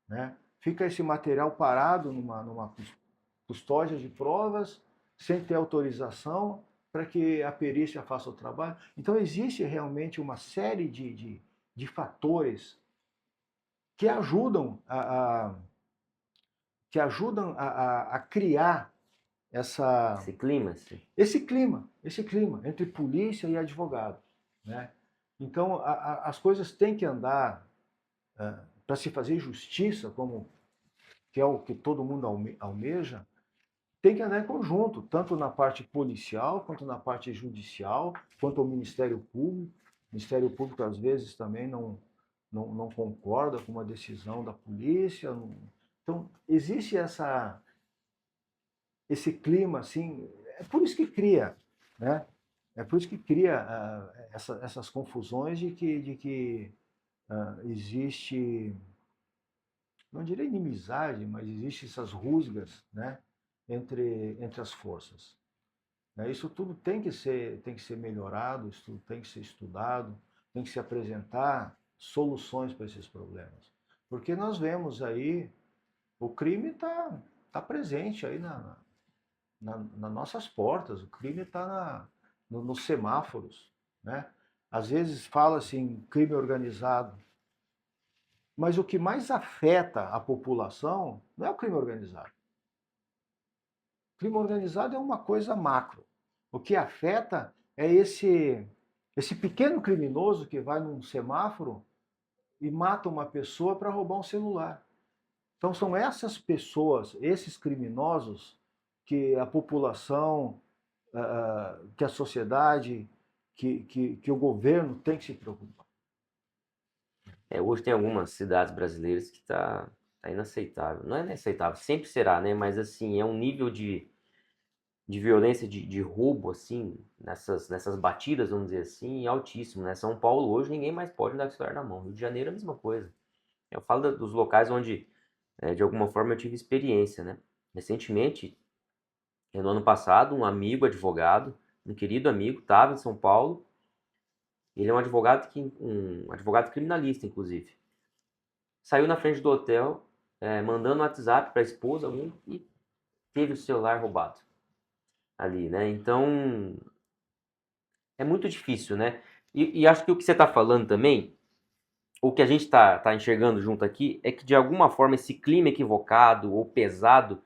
né? Fica esse material parado numa custódia de provas, sem ter autorização para que a perícia faça o trabalho. Então existe realmente uma série de fatores que ajudam a criar Esse clima, assim. esse clima entre polícia e advogado, né? Então as coisas têm que andar para se fazer justiça, como que é o que todo mundo almeja, tem que andar em conjunto, tanto na parte policial, quanto na parte judicial, quanto ao Ministério Público. O Ministério Público, às vezes, também não concorda com uma decisão da polícia. Então, existe esse clima, assim, é por isso que cria, né? É por isso que cria essas confusões de que existe, não direi inimizade, mas existe essas rusgas, né, entre as forças. Né? Isso tudo tem que ser melhorado, isso tudo tem que ser estudado, tem que se apresentar soluções para esses problemas. Porque nós vemos aí, o crime tá presente aí nas nossas portas, o crime está nos semáforos, né? Às vezes fala-se em crime organizado, mas o que mais afeta a população não é o crime organizado. O crime organizado é uma coisa macro. O que afeta é esse pequeno criminoso que vai num semáforo e mata uma pessoa para roubar um celular. Então são essas pessoas, esses criminosos, que a população, que a sociedade, que o governo tem que se preocupar. Hoje tem algumas cidades brasileiras que tá inaceitável. Não é inaceitável, sempre será, né? Mas assim, é um nível de violência, de roubo, assim, nessas batidas, vamos dizer assim, altíssimo, né? São Paulo hoje ninguém mais pode andar com o celular na mão. Rio de Janeiro é a mesma coisa. Eu falo dos locais onde, de alguma forma, eu tive experiência, né? Recentemente, no ano passado, um amigo advogado, um querido amigo, estava em São Paulo. Ele é um advogado criminalista, inclusive. Saiu na frente do hotel, mandando um WhatsApp para a esposa e teve o celular roubado ali, né? Então, é muito difícil, né? E acho que o que você está falando também, o que a gente tá enxergando junto aqui, é que de alguma forma esse clima equivocado ou pesado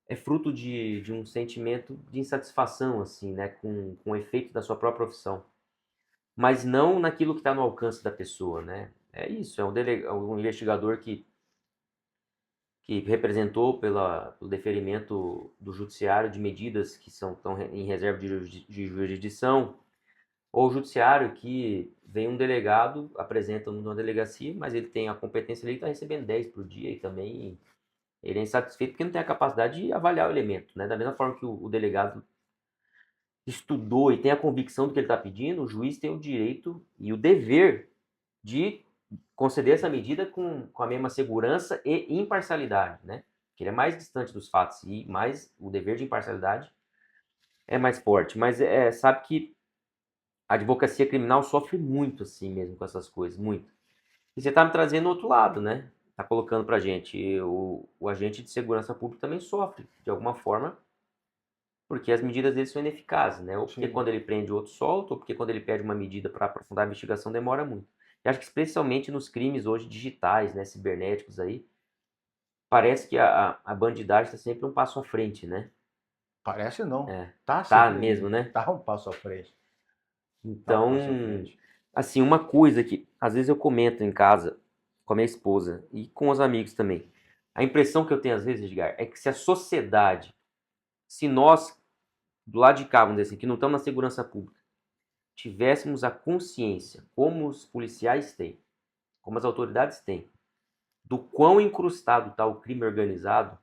é fruto de um sentimento de insatisfação, assim, né, com o efeito da sua própria profissão, mas não naquilo que está no alcance da pessoa, né? É isso, é um investigador que representou pelo deferimento do judiciário de medidas que estão em reserva de jurisdição, ou o judiciário que vem um delegado, apresenta numa delegacia, mas ele tem a competência ali, está recebendo 10 por dia e também ele é insatisfeito porque não tem a capacidade de avaliar o elemento, né? Da mesma forma que o delegado estudou e tem a convicção do que ele está pedindo, o juiz tem o direito e o dever de conceder essa medida com a mesma segurança e imparcialidade, né? Que ele é mais distante dos fatos e mais o dever de imparcialidade é mais forte. Mas sabe que a advocacia criminal sofre muito assim mesmo com essas coisas, muito. E você está me trazendo o outro lado, né? Tá colocando pra gente. O agente de segurança pública também sofre, de alguma forma, porque as medidas dele são ineficazes, né? Ou porque Sim. quando ele prende o outro solta, ou porque quando ele pede uma medida para aprofundar a investigação demora muito. E acho que especialmente nos crimes hoje digitais, né, cibernéticos aí, parece que a bandidagem está sempre um passo à frente, né? Parece não. É, Tá tá sempre, mesmo, né? tá um passo à frente. Tá um passo à Então, frente. assim, uma coisa que às vezes eu comento em casa com a minha esposa e com os amigos também. A impressão que eu tenho às vezes, Edgar, é que se a sociedade, se nós, do lado de cá, vamos dizer assim, que não estamos na segurança pública, tivéssemos a consciência, como os policiais têm, como as autoridades têm, do quão incrustado está o crime organizado,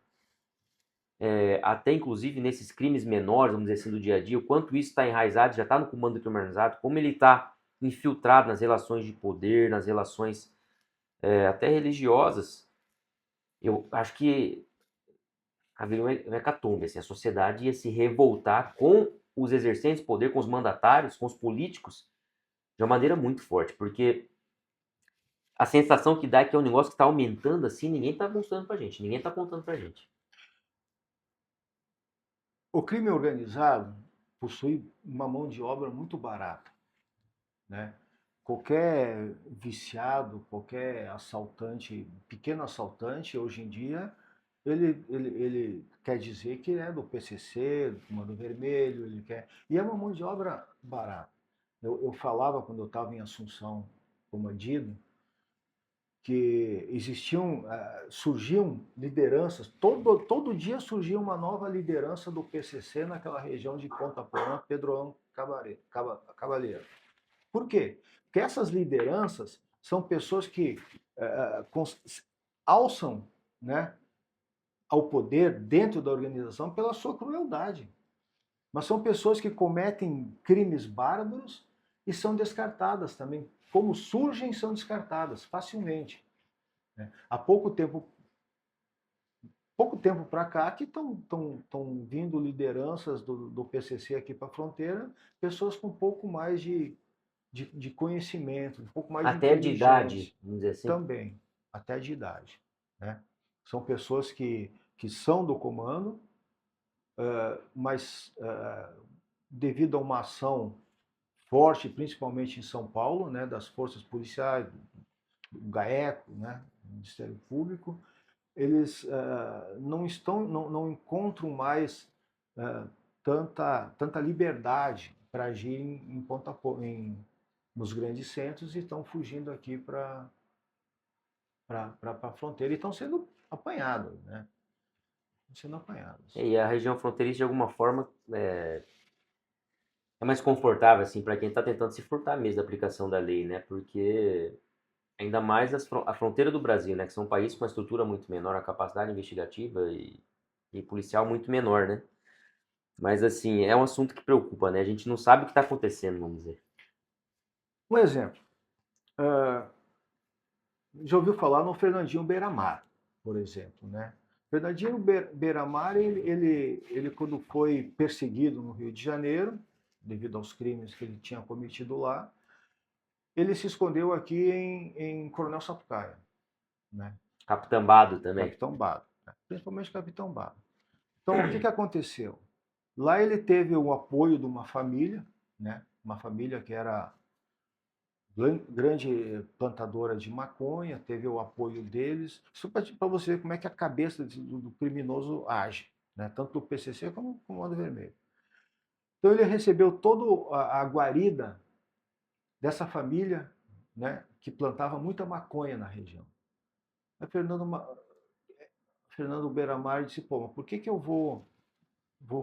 até inclusive nesses crimes menores, vamos dizer assim, do dia a dia, o quanto isso está enraizado, já está no comando do crime organizado, como ele está infiltrado nas relações de poder, nas relações até religiosas, eu acho que haveria um hecatombe, assim, a sociedade ia se revoltar com os exercentes de poder, com os mandatários, com os políticos, de uma maneira muito forte, porque a sensação que dá é que é um negócio que está aumentando assim, ninguém está mostrando pra gente, ninguém está contando pra gente. O crime organizado possui uma mão de obra muito barata, né? Qualquer viciado, qualquer assaltante, pequeno assaltante, hoje em dia, ele quer dizer que é do PCC, do Comando Vermelho, ele quer. E é uma mão de obra barata. Eu falava quando eu estava em Assunção Comandino, que existiam, surgiam lideranças, todo dia surgia uma nova liderança do PCC naquela região de Ponta Porã, Pedroão Cavaleiro. Por quê? Porque essas lideranças são pessoas que alçam, né, ao poder dentro da organização pela sua crueldade. Mas são pessoas que cometem crimes bárbaros e são descartadas também. Como surgem, são descartadas facilmente. Né? Há pouco tempo para cá que estão vindo lideranças do PCC aqui para a fronteira, pessoas com um pouco mais de conhecimento, um pouco mais de Até de inteligência idade, vamos dizer assim. também, até de idade. Né? São pessoas que são do comando, mas devido a uma ação forte, principalmente em São Paulo, né, das forças policiais, do GAECO, né, do Ministério Público, eles não encontram mais tanta liberdade para agir nos grandes centros e estão fugindo aqui para a fronteira e estão sendo apanhados, né? Estão sendo apanhados. E a região fronteiriça, de alguma forma, é mais confortável, assim, para quem está tentando se furtar mesmo da aplicação da lei, né? Porque ainda mais a fronteira do Brasil, né? Que são países com uma estrutura muito menor, a capacidade investigativa e policial muito menor, né? Mas, assim, é um assunto que preocupa, né? A gente não sabe o que está acontecendo, vamos dizer. Um exemplo, já ouviu falar no Fernandinho Beiramar, por exemplo, né? Fernandinho Beiramar, ele quando foi perseguido no Rio de Janeiro, devido aos crimes que ele tinha cometido lá, ele se escondeu aqui em Coronel Sapucaia, né? Capitambado também. Capitão Bado, né? Principalmente Capitão Bado. Então, o que aconteceu? Lá ele teve o apoio de uma família, né? Uma família que era grande plantadora de maconha, teve o apoio deles. Isso para você ver como é que a cabeça do criminoso age. né? Tanto do PCC como do Comando Vermelho. Então ele recebeu toda a guarida dessa família, né, que plantava muita maconha na região. Aí Fernando Beiramar disse, pô, mas por que eu vou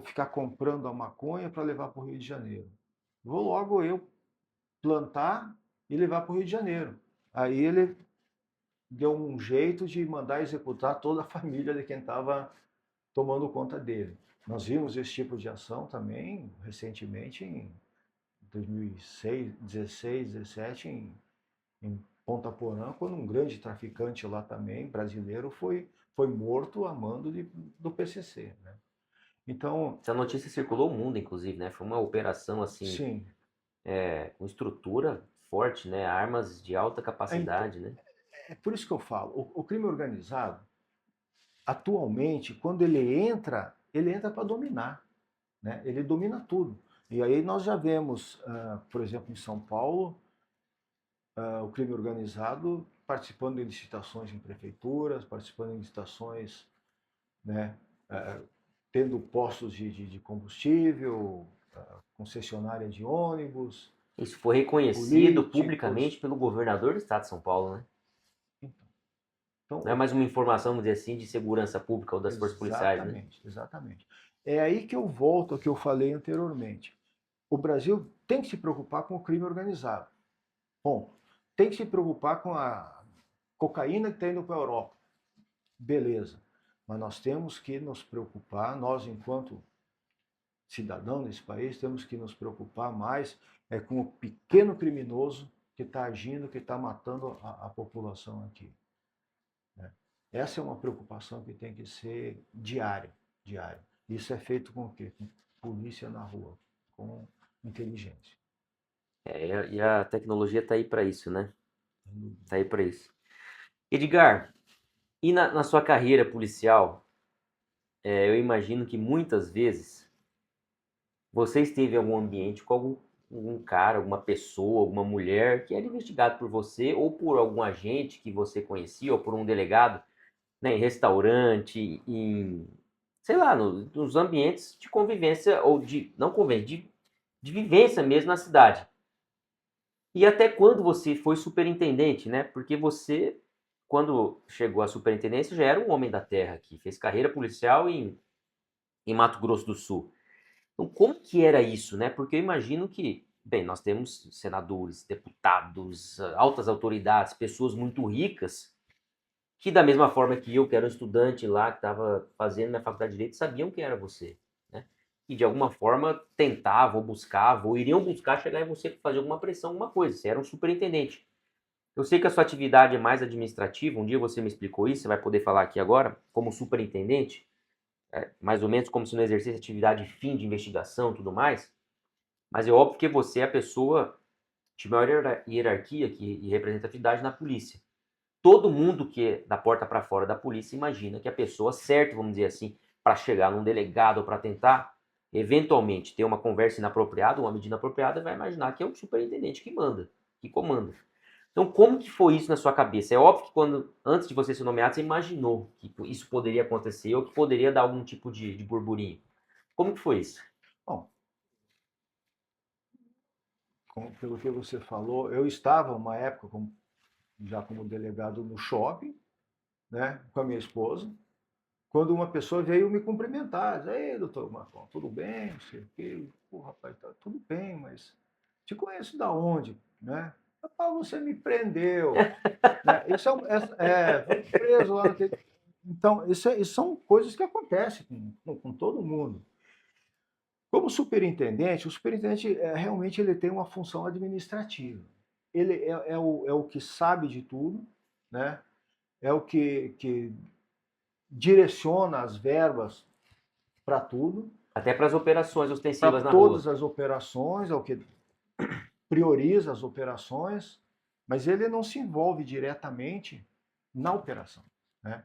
ficar comprando a maconha para levar para o Rio de Janeiro? Vou logo eu plantar e levar para o Rio de Janeiro. Aí ele deu um jeito de mandar executar toda a família de quem estava tomando conta dele. Nós vimos esse tipo de ação também recentemente em 2006, 16, 17, em Ponta Porã, quando um grande traficante lá também, brasileiro, foi morto a mando do PCC. Né? Então, Essa notícia circulou o mundo, inclusive, né? Foi uma operação assim, sim, com estrutura forte, né? Armas de alta então, capacidade, né? é por isso que eu falo, o crime organizado, atualmente, quando ele entra para dominar, né? Ele domina tudo. E aí nós já vemos, por exemplo, em São Paulo, o crime organizado participando de licitações em prefeituras, participando de licitações, né, tendo postos de combustível, concessionária de ônibus, Isso foi reconhecido políticos. publicamente pelo governador do estado de São Paulo, né? Então, Não é mais uma informação, vamos dizer assim, de segurança pública ou das forças policiais, né? exatamente, exatamente. É aí que eu volto ao que eu falei anteriormente. O Brasil tem que se preocupar com o crime organizado. Bom, tem que se preocupar com a cocaína que está indo para a Europa. Beleza. Mas nós temos que nos preocupar, nós enquanto cidadão desse país, temos que nos preocupar mais com o pequeno criminoso que está agindo, que está matando a população aqui. Né? Essa é uma preocupação que tem que ser diária, diária. Isso é feito com o quê? Com polícia na rua, com inteligência. E a tecnologia está aí para isso, né? Está aí para isso. Edgar, e na sua carreira policial, eu imagino que muitas vezes você esteve em algum ambiente com algum cara, alguma pessoa, alguma mulher que era investigado por você ou por algum agente que você conhecia ou por um delegado, né, em restaurante, sei lá, nos ambientes de convivência ou não convivência, de vivência mesmo na cidade. E até quando você foi superintendente, né? Porque você, quando chegou à superintendência, já era um homem da terra aqui, fez carreira policial em Mato Grosso do Sul. Então, como que era isso, né? Porque eu imagino que, bem, nós temos senadores, deputados, altas autoridades, pessoas muito ricas, que da mesma forma que eu, que era um estudante lá, que estava fazendo minha faculdade de Direito, sabiam quem era você, né? E de alguma forma tentavam, buscavam, ou iriam buscar chegar em você para fazer alguma pressão, alguma coisa. Você era um superintendente. Eu sei que a sua atividade é mais administrativa, um dia você me explicou isso, você vai poder falar aqui agora, como superintendente, mais ou menos como se não exercesse atividade fim de investigação e tudo mais, mas é óbvio que você é a pessoa de maior hierarquia e representatividade na polícia. Todo mundo que é da porta para fora da polícia imagina que a pessoa certa, vamos dizer assim, para chegar num delegado ou para tentar eventualmente ter uma conversa inapropriada, uma medida inapropriada, vai imaginar que é o superintendente que manda, que comanda. Então, como que foi isso na sua cabeça? É óbvio que antes de você ser nomeado, você imaginou que isso poderia acontecer ou que poderia dar algum tipo de burburinho. Como que foi isso? Bom, pelo que você falou, eu estava uma época já como delegado no shopping, né, com a minha esposa, quando uma pessoa veio me cumprimentar, ei, doutor Marcon, tudo bem, não sei o quê, pô, rapaz, tá tudo bem, mas te conheço da onde, né? Ah, você me prendeu, né? Isso fui preso lá naquele... Então, isso são coisas que acontecem com todo mundo. Como superintendente, o superintendente realmente ele tem uma função administrativa. Ele é o que sabe de tudo, né? É o que direciona as verbas para tudo, Até para as operações para ostensivas na todas rua. as operações, é o que prioriza as operações, mas ele não se envolve diretamente na operação. Né?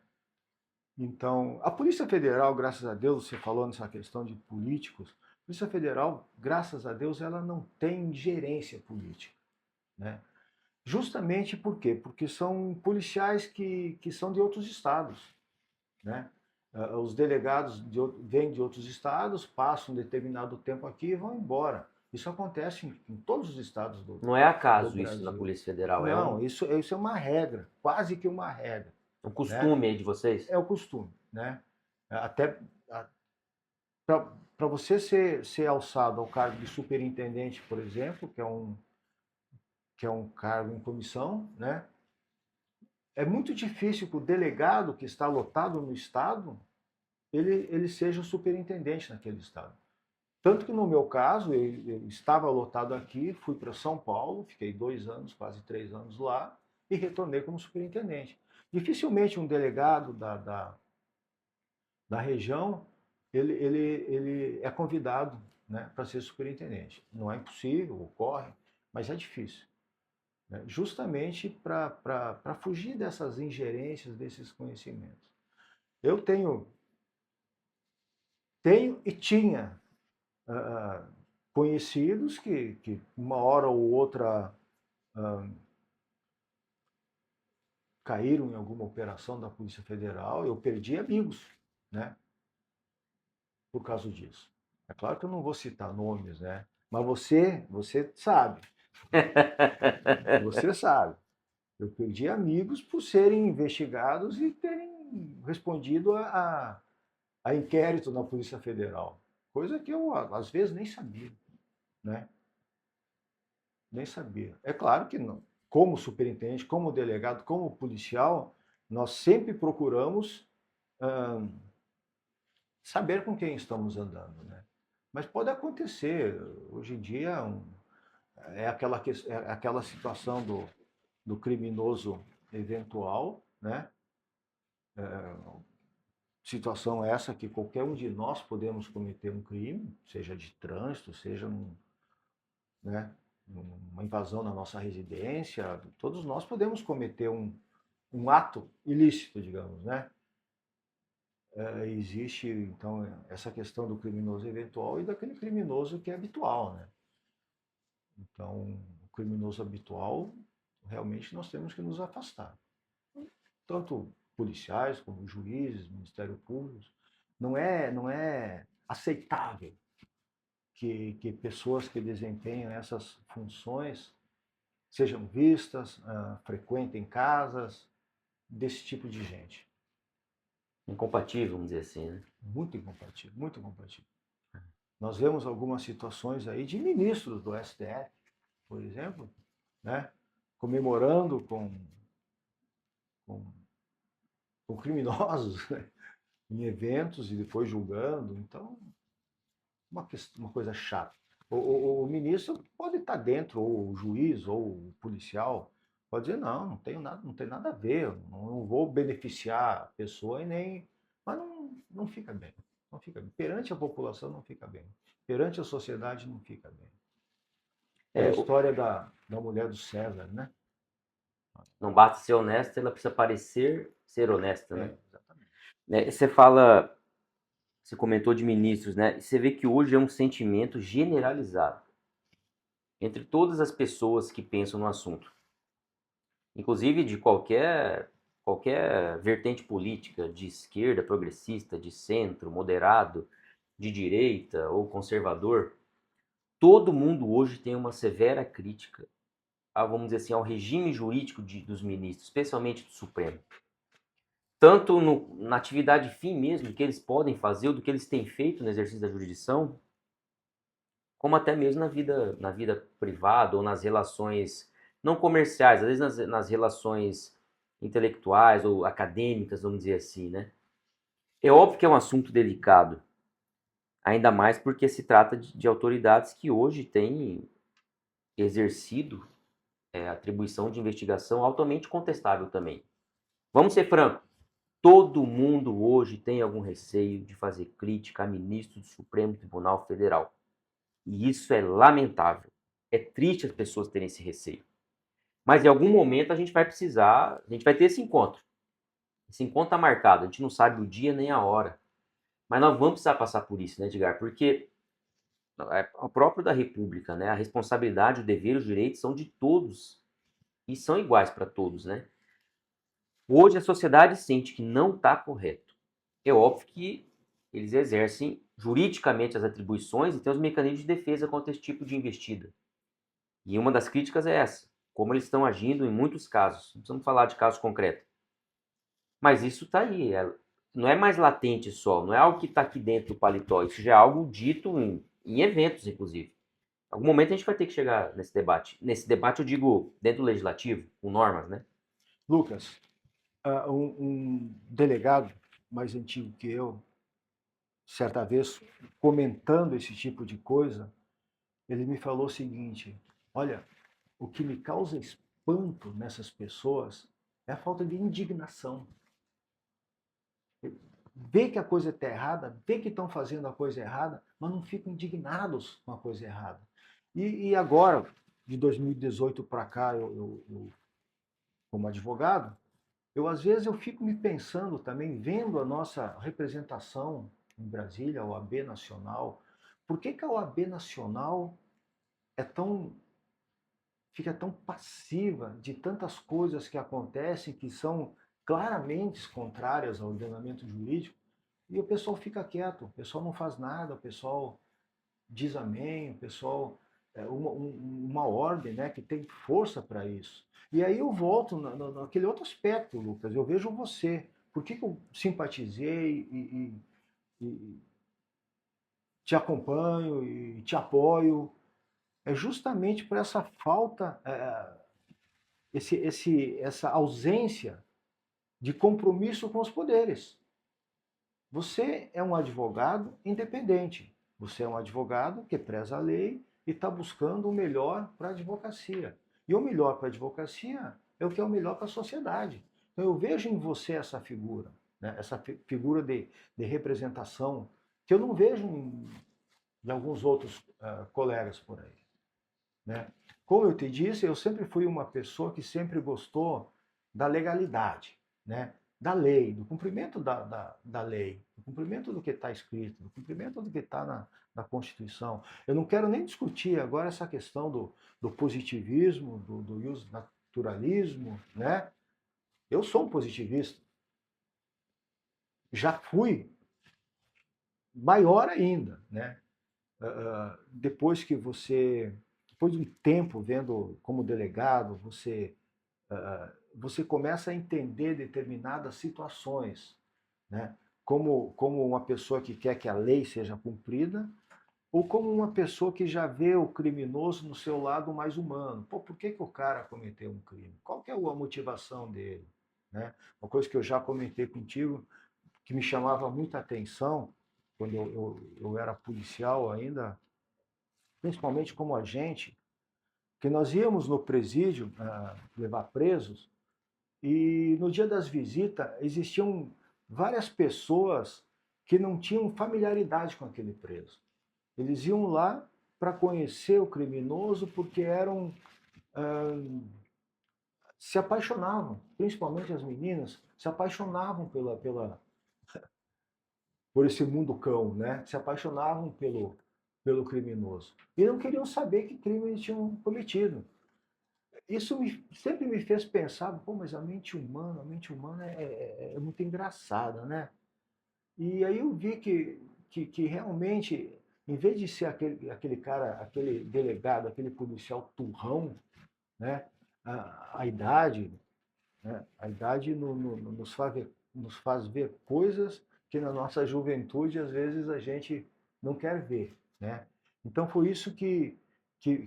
Então, a Polícia Federal, graças a Deus, você falou nessa questão de políticos, a Polícia Federal, graças a Deus, ela não tem gerência política. Né? Justamente por quê? Porque são policiais que são de outros estados. Né? Os delegados vêm de outros estados, passam um determinado tempo aqui e vão embora. Isso acontece em todos os estados Não é do acaso isso na Brasil. Polícia Federal, é Não, isso é uma regra, quase que uma regra, um né? costume aí de vocês? É o costume, né? Até para você ser alçado ao cargo de superintendente, por exemplo, que é um cargo em comissão, né? É muito difícil que o delegado que está lotado no estado ele seja o superintendente naquele estado. Tanto que no meu caso, eu estava lotado aqui, fui para São Paulo, fiquei 2 anos, quase 3 anos lá, e retornei como superintendente. Dificilmente um delegado da região ele é convidado, né, para ser superintendente. Não é impossível, ocorre, mas é difícil. Né? Justamente para fugir dessas ingerências, desses conhecimentos. Eu tenho e tinha conhecidos que uma hora ou outra caíram em alguma operação da Polícia Federal. Eu perdi amigos, né, por causa disso. É claro que eu não vou citar nomes, né, mas você sabe. Você sabe. Eu perdi amigos por serem investigados e terem respondido a inquérito na Polícia Federal. Coisa que eu, às vezes, nem sabia, né? Nem sabia. É claro que não. Como superintendente, como delegado, como policial, nós sempre procuramos saber com quem estamos andando, né? Mas pode acontecer. Hoje em dia é aquela situação do criminoso eventual, né? Situação essa que qualquer um de nós podemos cometer um crime, seja de trânsito, seja né, uma invasão na nossa residência, todos nós podemos cometer um ato ilícito, digamos, né? Existe, então, essa questão do criminoso eventual e daquele criminoso que é habitual, né? Então, o criminoso habitual, realmente nós temos que nos afastar. Tanto policiais como juízes, Ministério Público. Não é aceitável que pessoas que desempenham essas funções sejam vistas, frequentem casas desse tipo de gente. Incompatível, vamos dizer assim, né? Muito incompatível, muito incompatível. Nós vemos algumas situações aí de ministros do STF, por exemplo, né, comemorando com, com criminosos, né, em eventos e depois julgando. Então, uma coisa chata. O ministro pode estar dentro, ou o juiz, ou o policial, pode dizer, não tenho nada, não tem nada a ver, não vou beneficiar a pessoa e nem. Mas não fica bem. Não fica bem. Perante a população não fica bem. Perante a sociedade não fica bem. É a É, história da mulher do César, né? não basta ser honesta, ela precisa parecer ser honesta, né? Exatamente. Você fala, você comentou de ministros, né? E você vê que hoje é um sentimento generalizado entre todas as pessoas que pensam no assunto, inclusive de qualquer vertente política, de esquerda, progressista, de centro, moderado, de direita ou conservador. Todo mundo hoje tem uma severa crítica, vamos dizer assim, ao regime jurídico dos ministros, especialmente do Supremo. Tanto na atividade fim mesmo, que eles podem fazer, ou do que eles têm feito no exercício da jurisdição, como até mesmo na vida privada ou nas relações não comerciais, às vezes nas relações intelectuais ou acadêmicas, vamos dizer assim, né? É óbvio que é um assunto delicado, ainda mais porque se trata de autoridades que hoje têm exercido atribuição de investigação altamente contestável também. Vamos ser francos, todo mundo hoje tem algum receio de fazer crítica a ministro do Supremo Tribunal Federal. E isso é lamentável. É triste as pessoas terem esse receio. Mas em algum momento a gente vai precisar, a gente vai ter esse encontro. Esse encontro está marcado, a gente não sabe o dia nem a hora. Mas nós vamos precisar passar por isso, né, Edgar? Porque o próprio da República, né? A responsabilidade, o dever, os direitos são de todos. E são iguais para todos, né? Hoje a sociedade sente que não está correto. é óbvio que eles exercem juridicamente as atribuições e têm os mecanismos de defesa contra esse tipo de investida. E uma das críticas é essa, como eles estão agindo em muitos casos. Não precisamos falar de casos concretos. Mas isso está aí, não é mais latente só, não é algo que está aqui dentro do paletó, isso já é algo dito em eventos, inclusive. Em algum momento a gente vai ter que chegar nesse debate. Nesse debate eu digo dentro do legislativo, com normas, né? Lucas, um delegado mais antigo que eu, certa vez, comentando esse tipo de coisa, ele me falou o seguinte: olha, o que me causa espanto nessas pessoas é a falta de indignação. Vê que a coisa está errada, vê que estão fazendo a coisa errada, mas não ficam indignados com a coisa errada. E agora, de 2018 para cá, como advogado, às vezes eu fico me pensando também, vendo a nossa representação em Brasília, a OAB Nacional, por que, que a OAB Nacional é tão fica tão passiva de tantas coisas que acontecem que são claramente contrárias ao ordenamento jurídico, e o pessoal fica quieto, o pessoal não faz nada, o pessoal diz amém, o pessoal uma ordem, né, que tem força para isso. E aí eu volto naquele outro aspecto, Lucas. Eu vejo você. Por que, que eu simpatizei e te acompanho e te apoio? É justamente por essa falta, essa ausência de compromisso com os poderes. Você é um advogado independente. Você é um advogado que preza a lei e está buscando o melhor para a advocacia. E o melhor para a advocacia é o que é o melhor para a sociedade. Então eu vejo em você essa figura, né? Essa figura de representação, que eu não vejo em alguns outros colegas por aí. Né? Como eu te disse, eu sempre fui uma pessoa que sempre gostou da legalidade, né? Da lei, do cumprimento da lei, do cumprimento do que está escrito, do cumprimento do que está na Constituição. Eu não quero nem discutir agora essa questão do positivismo, do naturalismo, né? Eu sou um positivista, já fui maior ainda, né? Depois que depois de um tempo vendo como delegado, você começa a entender determinadas situações, né? Como uma pessoa que quer que a lei seja cumprida, ou como uma pessoa que já vê o criminoso no seu lado mais humano. Pô, por que, que o cara cometeu um crime? Qual que é a motivação dele? Né? Uma coisa que eu já comentei contigo, que me chamava muita atenção, quando eu era policial ainda, principalmente como agente, que nós íamos no presídio levar presos, e no dia das visitas existiam várias pessoas que não tinham familiaridade com aquele preso. Eles iam lá para conhecer o criminoso porque se apaixonavam, principalmente as meninas, se apaixonavam por esse mundo cão, né? Se apaixonavam pelo criminoso. E não queriam saber que crime eles tinham cometido. Isso sempre me fez pensar, pô, mas a mente humana é muito engraçada, né? E aí eu vi que realmente, em vez de ser aquele cara, aquele delegado, aquele policial turrão, né? A idade, né? A idade nos faz ver coisas que na nossa juventude, às vezes, a gente não quer ver, né? Então foi isso que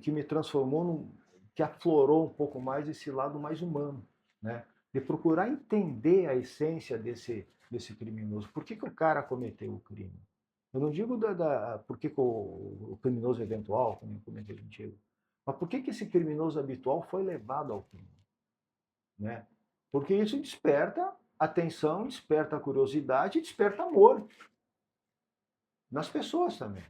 me transformou, que aflorou um pouco mais esse lado mais humano, né? De procurar entender a essência desse criminoso. Por que, que o cara cometeu o crime? Eu não digo por que, que o criminoso eventual, como eu comentei contigo, mas por que, que esse criminoso habitual foi levado ao crime? Né? Porque isso desperta atenção, desperta curiosidade e desperta amor nas pessoas também.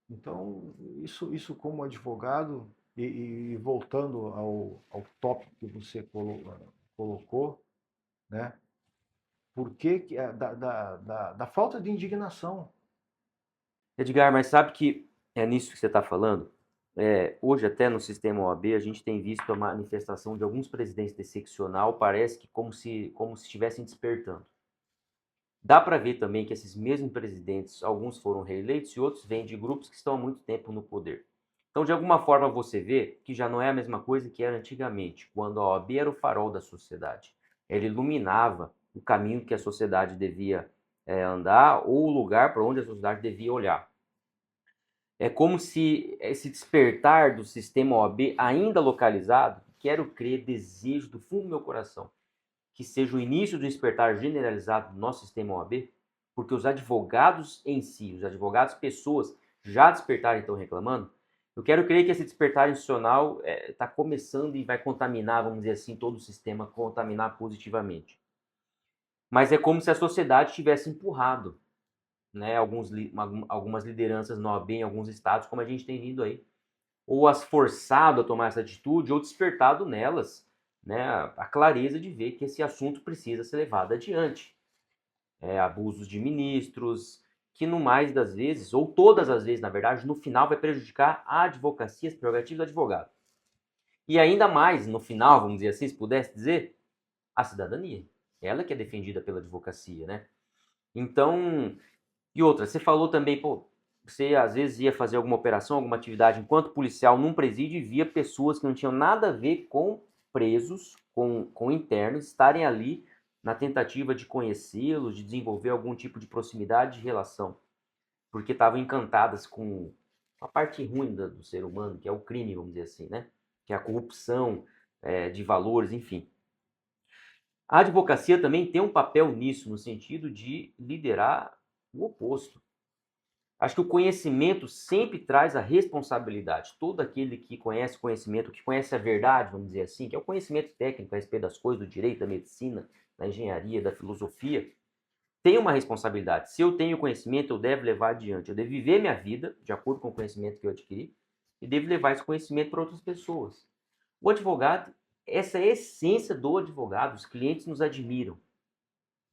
Então, isso como advogado, e voltando ao tópico que você colocou, né? Por que da falta de indignação? Edgar, mas sabe que é nisso que você está falando? Hoje, até no sistema OAB, a gente tem visto a manifestação de alguns presidentes de seccional, parece que como se estivessem despertando. Dá para ver também que esses mesmos presidentes, alguns foram reeleitos e outros vêm de grupos que estão há muito tempo no poder. Então, de alguma forma, você vê que já não é a mesma coisa que era antigamente, quando a OAB era o farol da sociedade. Ela iluminava o caminho que a sociedade devia andar ou o lugar para onde a sociedade devia olhar. É como se esse despertar do sistema OAB, ainda localizado, quero crer, desejo do fundo do meu coração, que seja o início do despertar generalizado do nosso sistema OAB, porque os advogados em si, os advogados pessoas, já despertaram e estão reclamando. Eu quero crer que esse despertar institucional está começando e vai contaminar, vamos dizer assim, todo o sistema, contaminar positivamente. Mas é como se a sociedade tivesse empurrado, né, algumas lideranças na OAB em alguns estados, como a gente tem vindo aí, ou as forçado a tomar essa atitude, ou despertado nelas, né, a clareza de ver que esse assunto precisa ser levado adiante. Abusos de ministros, que no mais das vezes, ou todas as vezes, na verdade, no final vai prejudicar a advocacia, as prerrogativas do advogado. E ainda mais, no final, vamos dizer assim, se pudesse dizer, a cidadania. Ela que é defendida pela advocacia, né? Então, e outra, você falou também, pô, você às vezes ia fazer alguma operação, alguma atividade enquanto policial num presídio e via pessoas que não tinham nada a ver com presos, com internos, estarem ali na tentativa de conhecê-los, de desenvolver algum tipo de proximidade de relação, porque estavam encantadas com a parte ruim do ser humano, que é o crime, vamos dizer assim, né? Que é a corrupção de valores, enfim. A advocacia também tem um papel nisso, no sentido de liderar o oposto. Acho que o conhecimento sempre traz a responsabilidade. Todo aquele que conhece conhecimento, que conhece a verdade, vamos dizer assim, que é o conhecimento técnico a respeito das coisas, do direito, da medicina, da engenharia, da filosofia, tem uma responsabilidade. Se eu tenho conhecimento, eu devo levar adiante. Eu devo viver minha vida de acordo com o conhecimento que eu adquiri e devo levar esse conhecimento para outras pessoas. O advogado, essa é a essência do advogado. Os clientes nos admiram.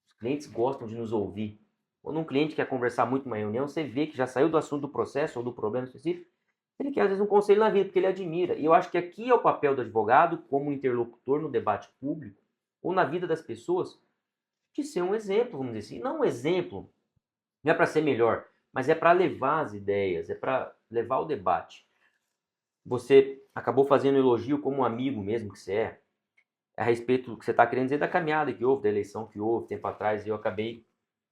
Os clientes gostam de nos ouvir. Quando um cliente quer conversar muito numa reunião, você vê que já saiu do assunto do processo ou do problema específico, ele quer às vezes um conselho na vida, porque ele admira. E eu acho que aqui é o papel do advogado, como interlocutor no debate público, ou na vida das pessoas, de ser um exemplo, vamos dizer assim. Não um exemplo, não é para ser melhor, mas é para levar as ideias, é para levar o debate. Você acabou fazendo elogio como um amigo mesmo que você é, a respeito do que você está querendo dizer da caminhada que houve, da eleição que houve tempo atrás, e eu acabei...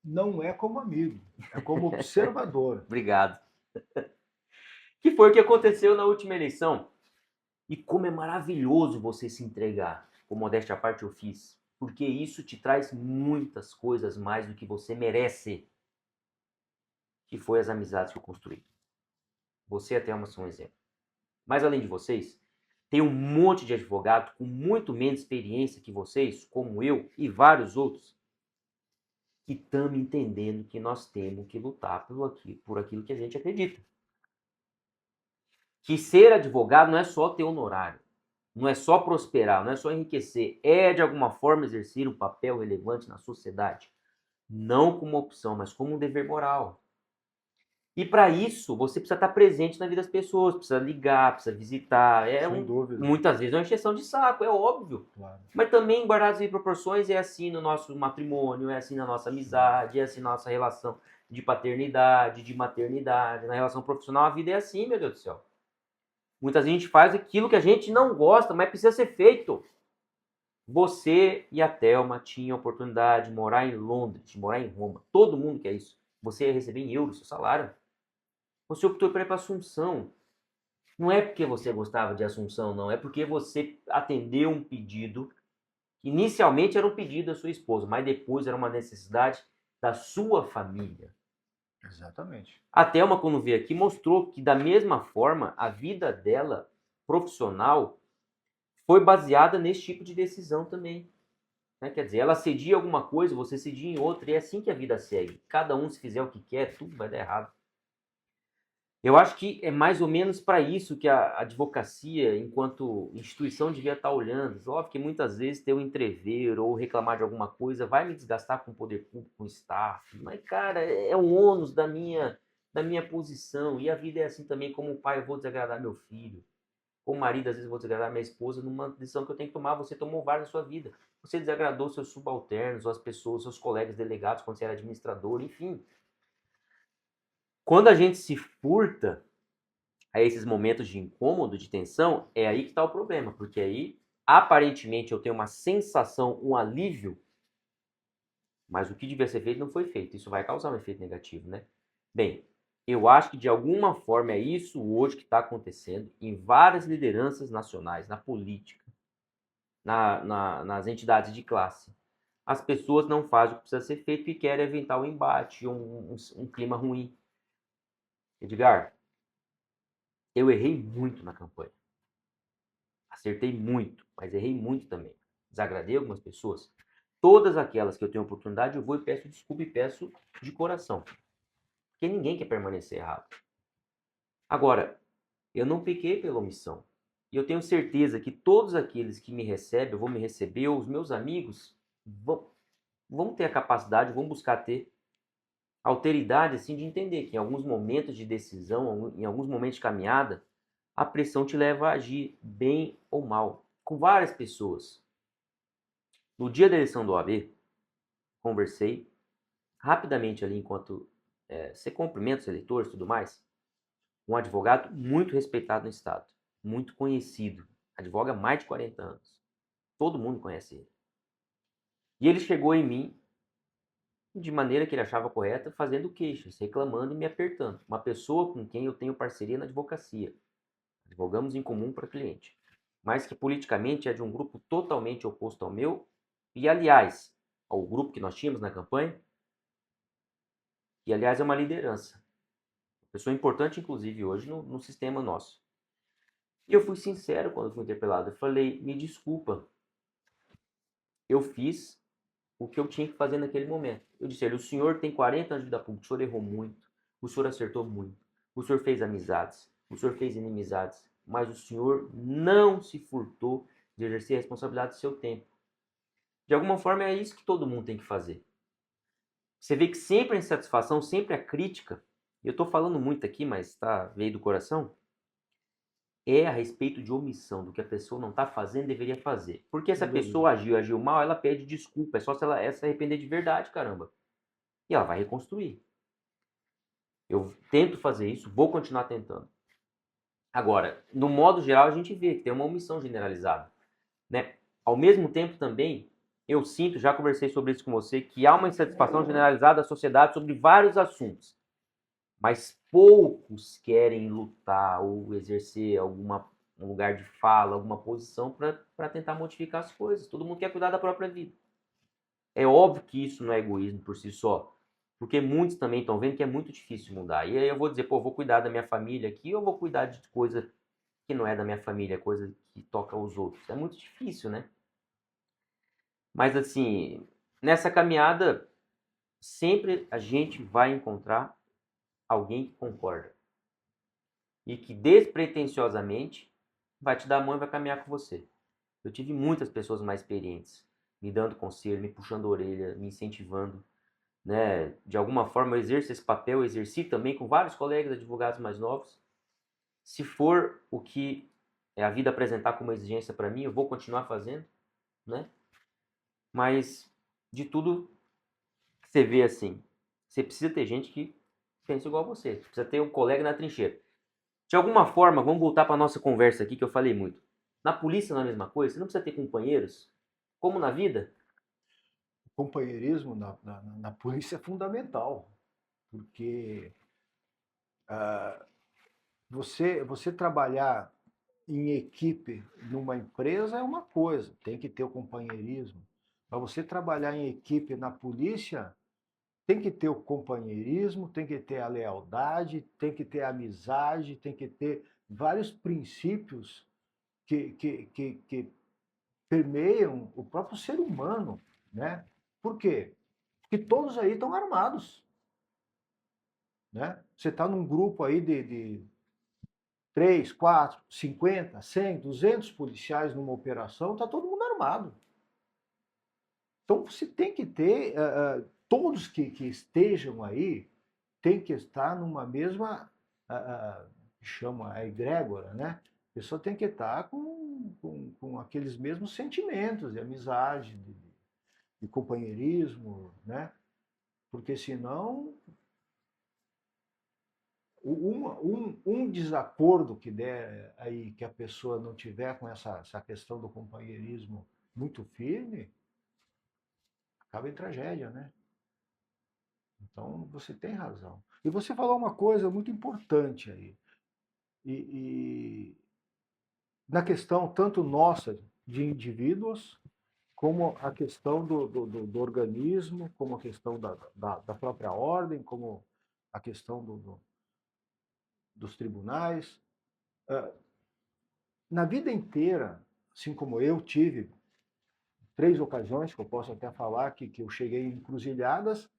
Não é como amigo, é como observador. Obrigado. Que foi o que aconteceu na última eleição. E como é maravilhoso você se entregar, com modéstia à parte eu fiz, porque isso te traz muitas coisas mais do que você merece, que foi as amizades que eu construí. Você e a Thelma são um exemplo. Mas além de vocês, tem um monte de advogado com muito menos experiência que vocês, como eu e vários outros, que estamos entendendo que nós temos que lutar por aquilo que a gente acredita. Que ser advogado não é só ter honorário, não é só prosperar, não é só enriquecer, é de alguma forma exercer um papel relevante na sociedade. Não como opção, mas como um dever moral. E para isso, você precisa estar presente na vida das pessoas, precisa ligar, precisa visitar. Sem dúvida. Muitas vezes é uma encheção de saco, é óbvio. Claro. Mas também, guardadas em proporções, é assim no nosso matrimônio, é assim na nossa amizade, é assim na nossa relação de paternidade, de maternidade, na relação profissional. A vida é assim, meu Deus do céu. Muitas vezes a gente faz aquilo que a gente não gosta, mas precisa ser feito. Você e a Thelma tinham a oportunidade de morar em Londres, de morar em Roma. Todo mundo quer isso. Você ia receber em euros seu salário. Você optou por ir para Assunção. Não é porque você gostava de Assunção, não. É porque você atendeu um pedido. Inicialmente era um pedido da sua esposa, mas depois era uma necessidade da sua família. Exatamente. A Thelma, quando veio aqui, mostrou que, da mesma forma, a vida dela profissional foi baseada nesse tipo de decisão também. Né? Quer dizer, ela cedia alguma coisa, você cedia em outra, e é assim que a vida segue. Cada um, se fizer o que quer, tudo vai dar errado. Eu acho que é mais ou menos para isso que a advocacia, enquanto instituição, devia estar olhando. Óbvio que muitas vezes ter um entrever ou reclamar de alguma coisa vai me desgastar com o poder público, com o staff. Mas, cara, é um ônus da minha posição. E a vida é assim também. Como pai, eu vou desagradar meu filho. Como marido, às vezes eu vou desagradar minha esposa numa decisão que eu tenho que tomar. Você tomou várias na sua vida. você desagradou seus subalternos, ou as pessoas, seus colegas delegados, quando você era administrador, enfim. Quando a gente se furta a esses momentos de incômodo, de tensão, é aí que está o problema, porque aí, aparentemente, eu tenho uma sensação, um alívio, mas o que devia ser feito não foi feito. Isso vai causar um efeito negativo, né? Bem, eu acho que de alguma forma é isso hoje que está acontecendo em várias lideranças nacionais, na política, nas entidades de classe. As pessoas não fazem o que precisa ser feito e querem evitar o embate, um clima ruim. Edgar, eu errei muito na campanha. Acertei muito, mas errei muito também. Desagradei algumas pessoas. Todas aquelas que eu tenho oportunidade, eu vou e peço desculpa e peço de coração. Porque ninguém quer permanecer errado. Agora, eu não pequei pela omissão. E eu tenho certeza que todos aqueles que me recebem, vão me receber, ou os meus amigos, vão ter a capacidade, vão buscar ter a alteridade assim, de entender que em alguns momentos de decisão, em alguns momentos de caminhada, a pressão te leva a agir bem ou mal. Com várias pessoas. No dia da eleição do OAB, conversei rapidamente ali, enquanto você cumprimenta os eleitores e tudo mais, um advogado muito respeitado no Estado, muito conhecido, advoga há mais de 40 anos. Todo mundo conhece ele. E ele chegou em mim de maneira que ele achava correta, fazendo queixas, reclamando e me apertando. Uma pessoa com quem eu tenho parceria na advocacia. Advogamos em comum para cliente. Mas que politicamente é de um grupo totalmente oposto ao meu. E, aliás, ao grupo que nós tínhamos na campanha. E, aliás, é uma liderança. Pessoa importante, inclusive, hoje no sistema nosso. E eu fui sincero quando fui interpelado. Eu falei, me desculpa. Eu fiz o que eu tinha que fazer naquele momento. Eu disse a ele, o senhor tem 40 anos de vida pública, o senhor errou muito, o senhor acertou muito, o senhor fez amizades, o senhor fez inimizades, mas o senhor não se furtou de exercer a responsabilidade do seu tempo. De alguma forma é isso que todo mundo tem que fazer. Você vê que sempre a insatisfação, sempre a crítica, e eu estou falando muito aqui, mas veio do coração, é a respeito de omissão, do que a pessoa não está fazendo, deveria fazer. Porque essa pessoa agiu mal, ela pede desculpa. É só se ela se arrepender de verdade, caramba. E ela vai reconstruir. Eu tento fazer isso, vou continuar tentando. Agora, no modo geral, a gente vê que tem uma omissão generalizada, né? Ao mesmo tempo também, eu sinto, já conversei sobre isso com você, que há uma insatisfação generalizada da sociedade sobre vários assuntos. Mas poucos querem lutar ou exercer um lugar de fala, alguma posição para tentar modificar as coisas. Todo mundo quer cuidar da própria vida. É óbvio que isso não é egoísmo por si só, porque muitos também estão vendo que é muito difícil mudar. E aí eu vou dizer, pô, eu vou cuidar da minha família aqui ou eu vou cuidar de coisa que não é da minha família, coisa que toca aos outros. É muito difícil, né? Mas assim, nessa caminhada, sempre a gente vai encontrar alguém que concorda. E que despretensiosamente vai te dar a mão e vai caminhar com você. Eu tive muitas pessoas mais experientes me dando conselho, me puxando a orelha, me incentivando, né? De alguma forma eu exerço esse papel, eu exerci também com vários colegas advogados mais novos. Se for o que a vida apresentar como exigência para mim, eu vou continuar fazendo, né? Mas de tudo que você vê assim, você precisa ter gente que pensa igual a você. Você precisa ter um colega na trincheira. De alguma forma, vamos voltar para a nossa conversa aqui, que eu falei muito. Na polícia não é a mesma coisa? Você não precisa ter companheiros? Como na vida? O companheirismo na polícia é fundamental, porque você trabalhar em equipe numa empresa é uma coisa, tem que ter o companheirismo. Para você trabalhar em equipe na polícia, tem que ter o companheirismo, tem que ter a lealdade, tem que ter a amizade, tem que ter vários princípios que permeiam o próprio ser humano, né? Por quê? Porque todos aí estão armados, né? Você está num grupo aí de 3, 4, 50, 100, 200 policiais numa operação, está todo mundo armado. Então você tem que ter, todos que estejam aí, tem que estar numa mesma, chama a egrégora, né? A pessoa tem que estar com aqueles mesmos sentimentos de amizade, de companheirismo, né? Porque senão um desacordo que der aí, que a pessoa não tiver com essa questão do companheirismo muito firme, acaba em tragédia, né? Então você tem razão. E você falou uma coisa muito importante aí. E na questão tanto nossa de indivíduos, como a questão do organismo, como a questão da própria ordem, como a questão dos tribunais. Na vida inteira, assim como eu tive 3 ocasiões, que eu posso até falar que eu cheguei em encruzilhadas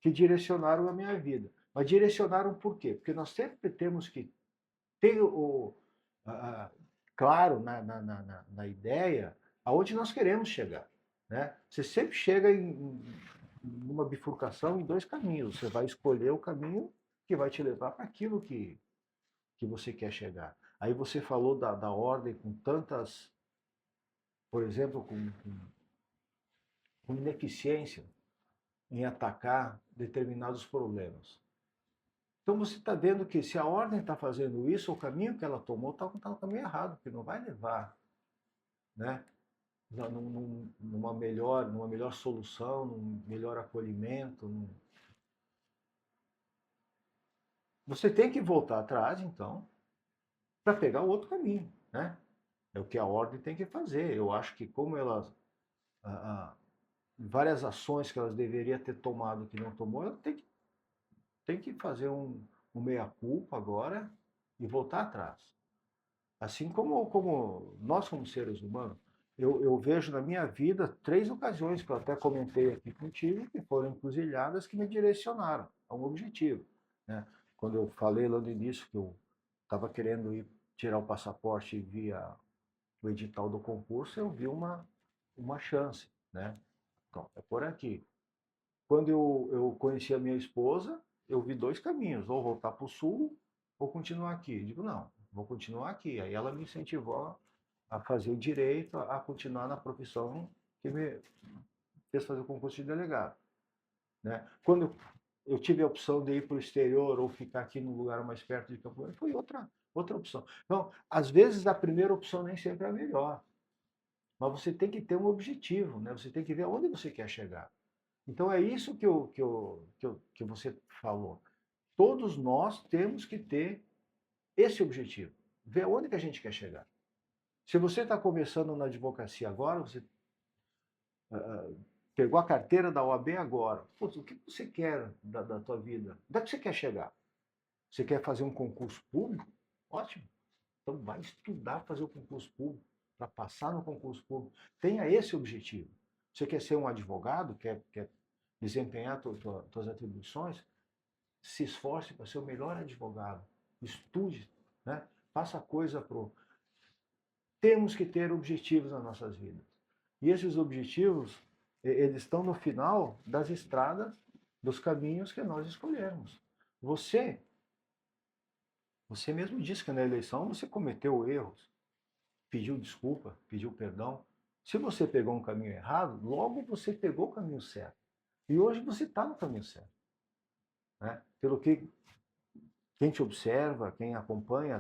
que direcionaram a minha vida. Mas direcionaram por quê? Porque nós sempre temos que ter claro na ideia aonde nós queremos chegar. Né? Você sempre chega em uma bifurcação em 2 caminhos. Você vai escolher o caminho que vai te levar para aquilo que você quer chegar. Aí você falou da ordem com tantas, por exemplo, com ineficiência em atacar determinados problemas. Então você está vendo que se a ordem está fazendo isso, o caminho que ela tomou está no caminho errado, que não vai levar, né, numa melhor solução, num melhor acolhimento. Você tem que voltar atrás, então, para pegar o outro caminho, né? É o que a ordem tem que fazer. Eu acho que como elas várias ações que elas deveriam ter tomado que não tomou, ela tem que fazer um meia-culpa agora e voltar atrás. Assim como nós, como seres humanos, eu vejo na minha vida 3 ocasiões, que eu até comentei aqui contigo, que foram encruzilhadas que me direcionaram a um objetivo. Né? Quando eu falei lá no início que eu estava querendo ir tirar o passaporte via o edital do concurso, eu vi uma chance. Né? Então, é por aqui. Quando eu conheci a minha esposa, eu vi 2 caminhos, ou voltar para o sul ou continuar aqui. Eu digo, não, vou continuar aqui. Aí ela me incentivou a fazer o direito, a continuar na profissão que me fez fazer o concurso de delegado. Né? Quando eu tive a opção de ir para o exterior ou ficar aqui no lugar mais perto de Campo Grande, foi outra opção. Então, às vezes a primeira opção nem sempre é a melhor, mas você tem que ter um objetivo, né? Você tem que ver aonde você quer chegar. Então é isso que você falou. Todos nós temos que ter esse objetivo, ver onde que a gente quer chegar. Se você está começando na advocacia agora, você pegou a carteira da OAB agora, putz, o que você quer da tua vida? Onde é que você quer chegar? Você quer fazer um concurso público? Ótimo. Então vai estudar fazer o concurso público, para passar no concurso público. Tenha esse objetivo. Você quer ser um advogado, quer desempenhar suas atribuições, se esforce para ser o melhor advogado. Estude, né? Faça coisa pro. Temos que ter objetivos nas nossas vidas. E esses objetivos, eles estão no final das estradas, dos caminhos que nós escolhermos. Você mesmo disse que na eleição você cometeu erros, pediu desculpa, pediu perdão. Se você pegou um caminho errado, logo você pegou o caminho certo. E hoje você está no caminho certo. Né? Pelo que quem te observa, quem acompanha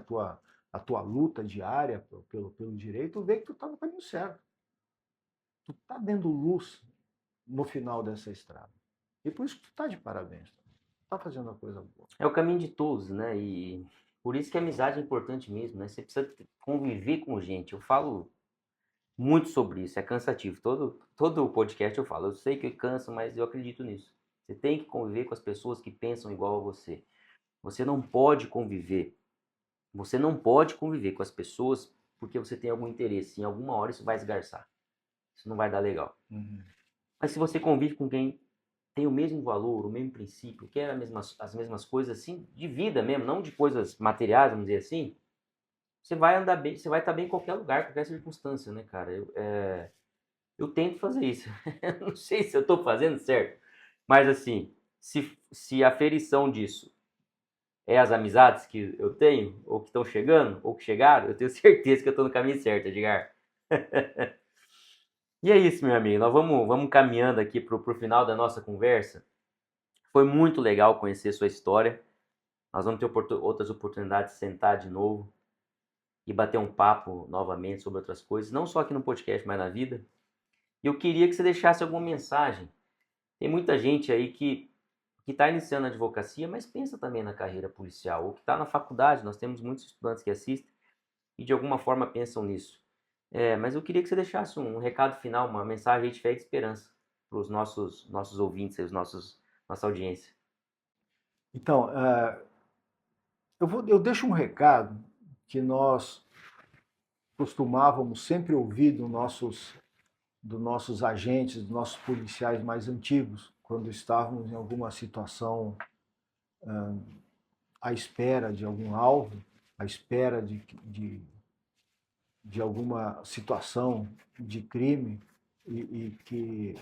a tua luta diária pelo direito, vê que tu está no caminho certo. Tu está dando luz no final dessa estrada. E por isso que tu está de parabéns. Está fazendo uma coisa boa. É o caminho de todos, né? E por isso que a amizade é importante mesmo, né? Você precisa conviver com gente. Eu falo muito sobre isso, é cansativo. Todo o podcast eu falo. Eu sei que cansa, mas eu acredito nisso. Você tem que conviver com as pessoas que pensam igual a você. Você não pode conviver. Você não pode conviver com as pessoas porque você tem algum interesse. Em alguma hora isso vai esgarçar. Isso não vai dar legal. Uhum. Mas se você convive com quem tem o mesmo valor, o mesmo princípio, quer as mesmas coisas assim, de vida mesmo, não de coisas materiais, vamos dizer assim, você vai andar bem, você vai estar bem em qualquer lugar, qualquer circunstância, né, cara? Eu tento fazer isso. Não sei se eu estou fazendo certo, mas assim, se a ferição disso é as amizades que eu tenho, ou que estão chegando, ou que chegaram, eu tenho certeza que eu estou no caminho certo, Edgar. E é isso, meu amigo. Nós vamos caminhando aqui para o final da nossa conversa. Foi muito legal conhecer sua história. Nós vamos ter outras oportunidades de sentar de novo e bater um papo novamente sobre outras coisas, não só aqui no podcast, mas na vida. E eu queria que você deixasse alguma mensagem. Tem muita gente aí que está iniciando a advocacia, mas pensa também na carreira policial, ou que está na faculdade. Nós temos muitos estudantes que assistem e de alguma forma pensam nisso. Mas eu queria que você deixasse um recado final, uma mensagem de fé e de esperança para os nossos ouvintes, nossa audiência. Então, eu deixo um recado que nós costumávamos sempre ouvir dos nossos agentes, dos nossos policiais mais antigos, quando estávamos em alguma situação à espera de algum alvo, à espera de alguma situação de crime e que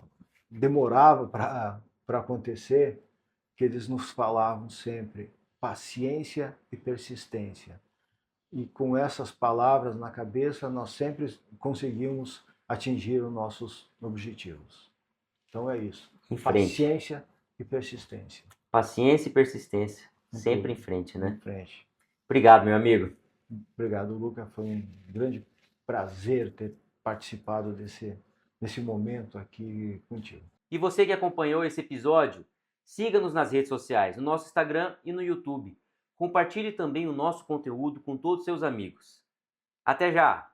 demorava para acontecer, que eles nos falavam sempre paciência e persistência. E com essas palavras na cabeça, nós sempre conseguimos atingir os nossos objetivos. Então é isso. Em frente. Paciência e persistência. Paciência e persistência. Sempre em frente, né? Em frente. Obrigado, meu amigo. Obrigado, Luca. Foi um grande prazer ter participado desse momento aqui contigo. E você que acompanhou esse episódio, siga-nos nas redes sociais, no nosso Instagram e no YouTube. Compartilhe também o nosso conteúdo com todos os seus amigos. Até já!